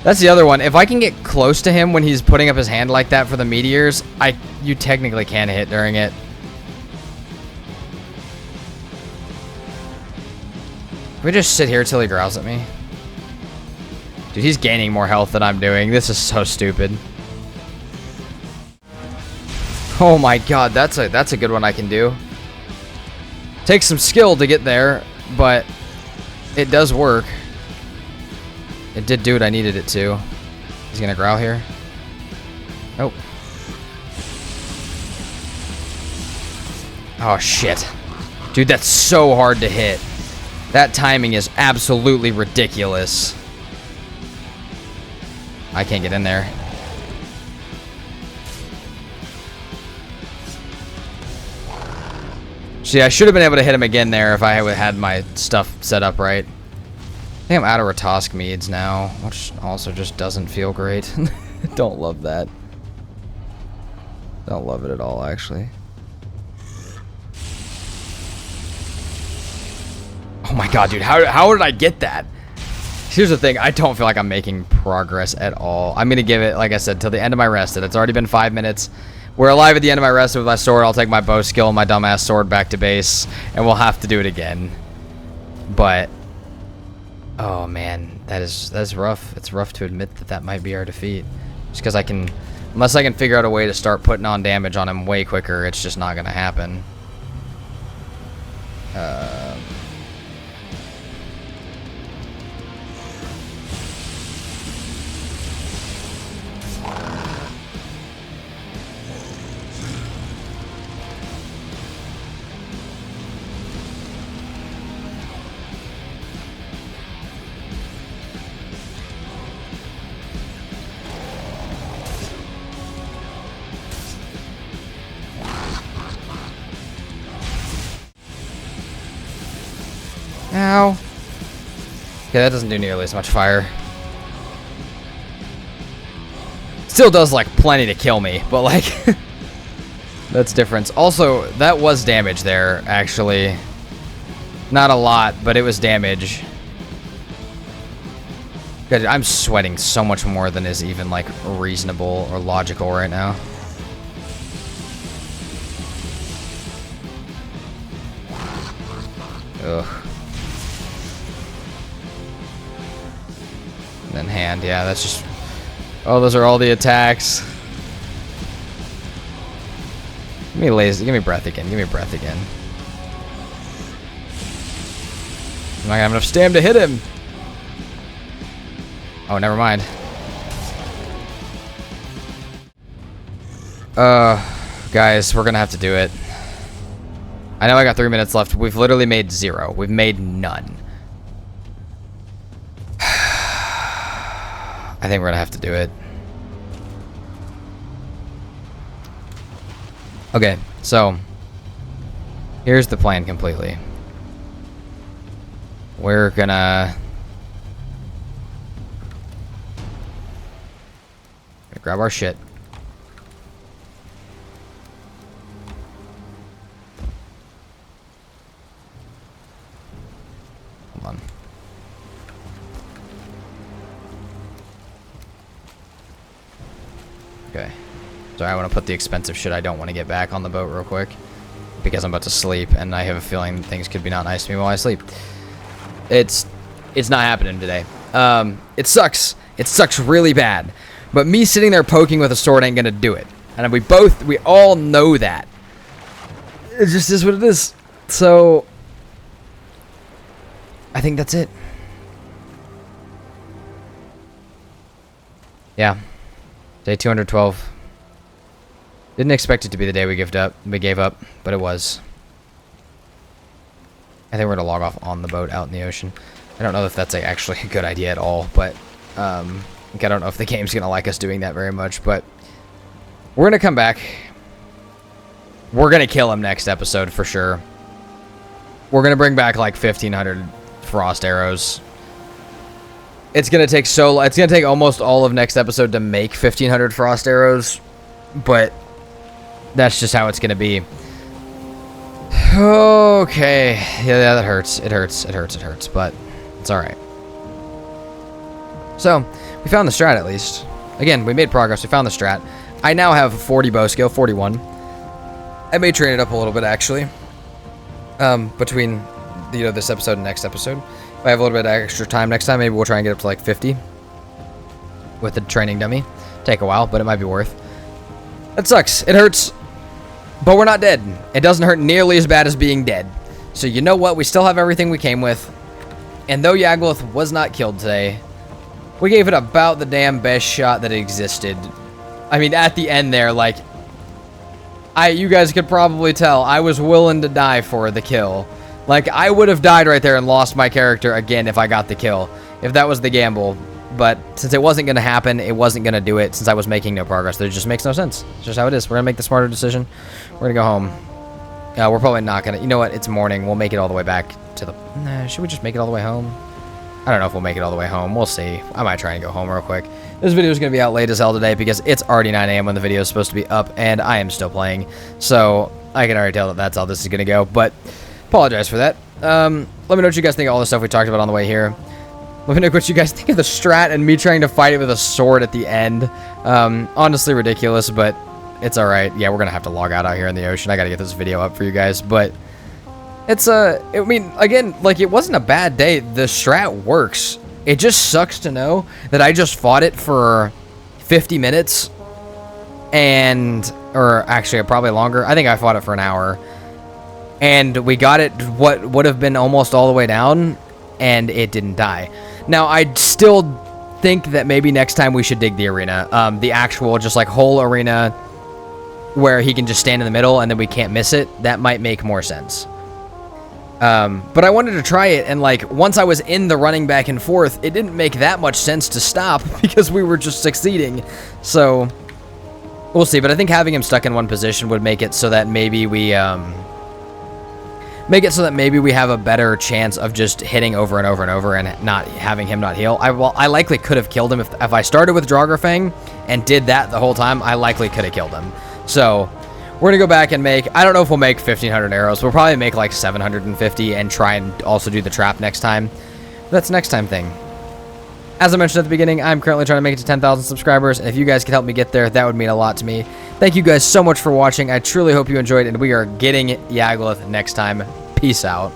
Speaker 2: That's the other one. If I can get close to him when he's putting up his hand like that for the meteors, you technically can hit during it. Can we just sit here till he growls at me? Dude, he's gaining more health than I'm doing. This is so stupid. Oh my god, that's a good one I can do. Takes some skill to get there, but it does work. It did do what I needed it to. He's gonna growl here. Nope. Oh shit. Dude, that's so hard to hit. That timing is absolutely ridiculous. I can't get in there. See, I should have been able to hit him again there if I had my stuff set up right. I think I'm out of Ratosk meads now, which also just doesn't feel great. Don't love that. Don't love it at all, actually. Oh my god, dude, how did I get that? Here's the thing, I don't feel like I'm making progress at all. I'm gonna give it, like I said, till the end of my rest. It's already been 5 minutes. We're alive at the end of my rest with my sword. I'll take my bow skill and my dumbass sword back to base, and we'll have to do it again. But, oh man, that's rough. It's rough to admit that that might be our defeat. Just because unless I can figure out a way to start putting on damage on him way quicker, it's just not gonna happen. Ow. Okay, that doesn't do nearly as much fire. Still does, like, plenty to kill me, but, like, that's difference. Also, that was damage there, actually. Not a lot, but it was damage. God, I'm sweating so much more than is even, like, reasonable or logical right now. Ugh. And then hand, yeah, that's just... Oh, those are all the attacks. Give me lazy, give me breath again, give me breath again. I'm not gonna have enough stam to hit him. Oh, never mind. Guys, we're gonna have to do it. I know I got 3 minutes left. We've literally made 0. We've made none. I think we're gonna have to do it. Okay, so here's the plan completely. We're gonna grab our shit. Hold on. Okay. Sorry, I want to put the expensive shit I don't want to get back on the boat real quick. Because I'm about to sleep, and I have a feeling things could be not nice to me while I sleep. It's not happening today. It sucks. It sucks really bad. But me sitting there poking with a sword ain't gonna do it. And we all know that. It just is what it is. So, I think that's it. Yeah. Day 212. Didn't expect it to be the day we gave up, but it was. I think we're gonna log off on the boat out in the ocean. I don't know if that's actually a good idea at all, but I don't know if the game's gonna like us doing that very much, but we're gonna come back. We're gonna kill him next episode for sure. We're gonna bring back like 1,500 frost arrows. It's gonna take almost all of next episode to make 1,500 frost arrows, but that's just how it's gonna be. Okay, yeah, that hurts. It hurts, but it's all right. So we found the strat at least. Again, we made progress. We found the strat. I now have 40 bow skill, 41. I may train it up a little bit actually. Between this episode and next episode. If I have a little bit of extra time next time, maybe we'll try and get up to like 50 with the training dummy. Take a while, but it might be worth. It sucks. It hurts. But we're not dead. It doesn't hurt nearly as bad as being dead. So you know what? We still have everything we came with. And though Yagluth was not killed today, we gave it about the damn best shot that existed. I mean, at the end there, like, you guys could probably tell I was willing to die for the kill. Like, I would have died right there and lost my character again if I got the kill, if that was the gamble. But since it wasn't going to happen, it wasn't going to do it since I was making no progress. It just makes no sense. It's just how it is. We're going to make the smarter decision. We're going to go home. We're probably not going to... You know what? It's morning. We'll make it all the way back to the... Nah, should we just make it all the way home? I don't know if we'll make it all the way home. We'll see. I might try and go home real quick. This video is going to be out late as hell today because it's already 9 a.m. when the video is supposed to be up, and I am still playing. So I can already tell that that's how this is going to go, but apologize for that. Let me know what you guys think of all the stuff we talked about on the way here. Let me know what you guys think of the strat and me trying to fight it with a sword at the end. Honestly ridiculous, but it's alright. Yeah, we're going to have to log out here in the ocean. I got to get this video up for you guys, but... It's, I mean, again, like, it wasn't a bad day. The strat works. It just sucks to know that I just fought it for 50 minutes or actually probably longer. I think I fought it for an hour. And we got it what would have been almost all the way down, and it didn't die. Now, I still think that maybe next time we should dig the arena. The actual, just, like, whole arena where he can just stand in the middle and then we can't miss it. That might make more sense. But I wanted to try it, and like, once I was in the running back and forth, it didn't make that much sense to stop because we were just succeeding. So, we'll see, but I think having him stuck in one position would make it so that maybe we, have a better chance of just hitting over and over and over and not having him not heal. I likely could have killed him if I started with Draugr and did that the whole time. I likely could have killed him. So... We're going to go back and make, I don't know if we'll make 1,500 arrows. We'll probably make like 750 and try and also do the trap next time. But that's next time thing. As I mentioned at the beginning, I'm currently trying to make it to 10,000 subscribers. And if you guys could help me get there, that would mean a lot to me. Thank you guys so much for watching. I truly hope you enjoyed, and we are getting Yagluth next time. Peace out.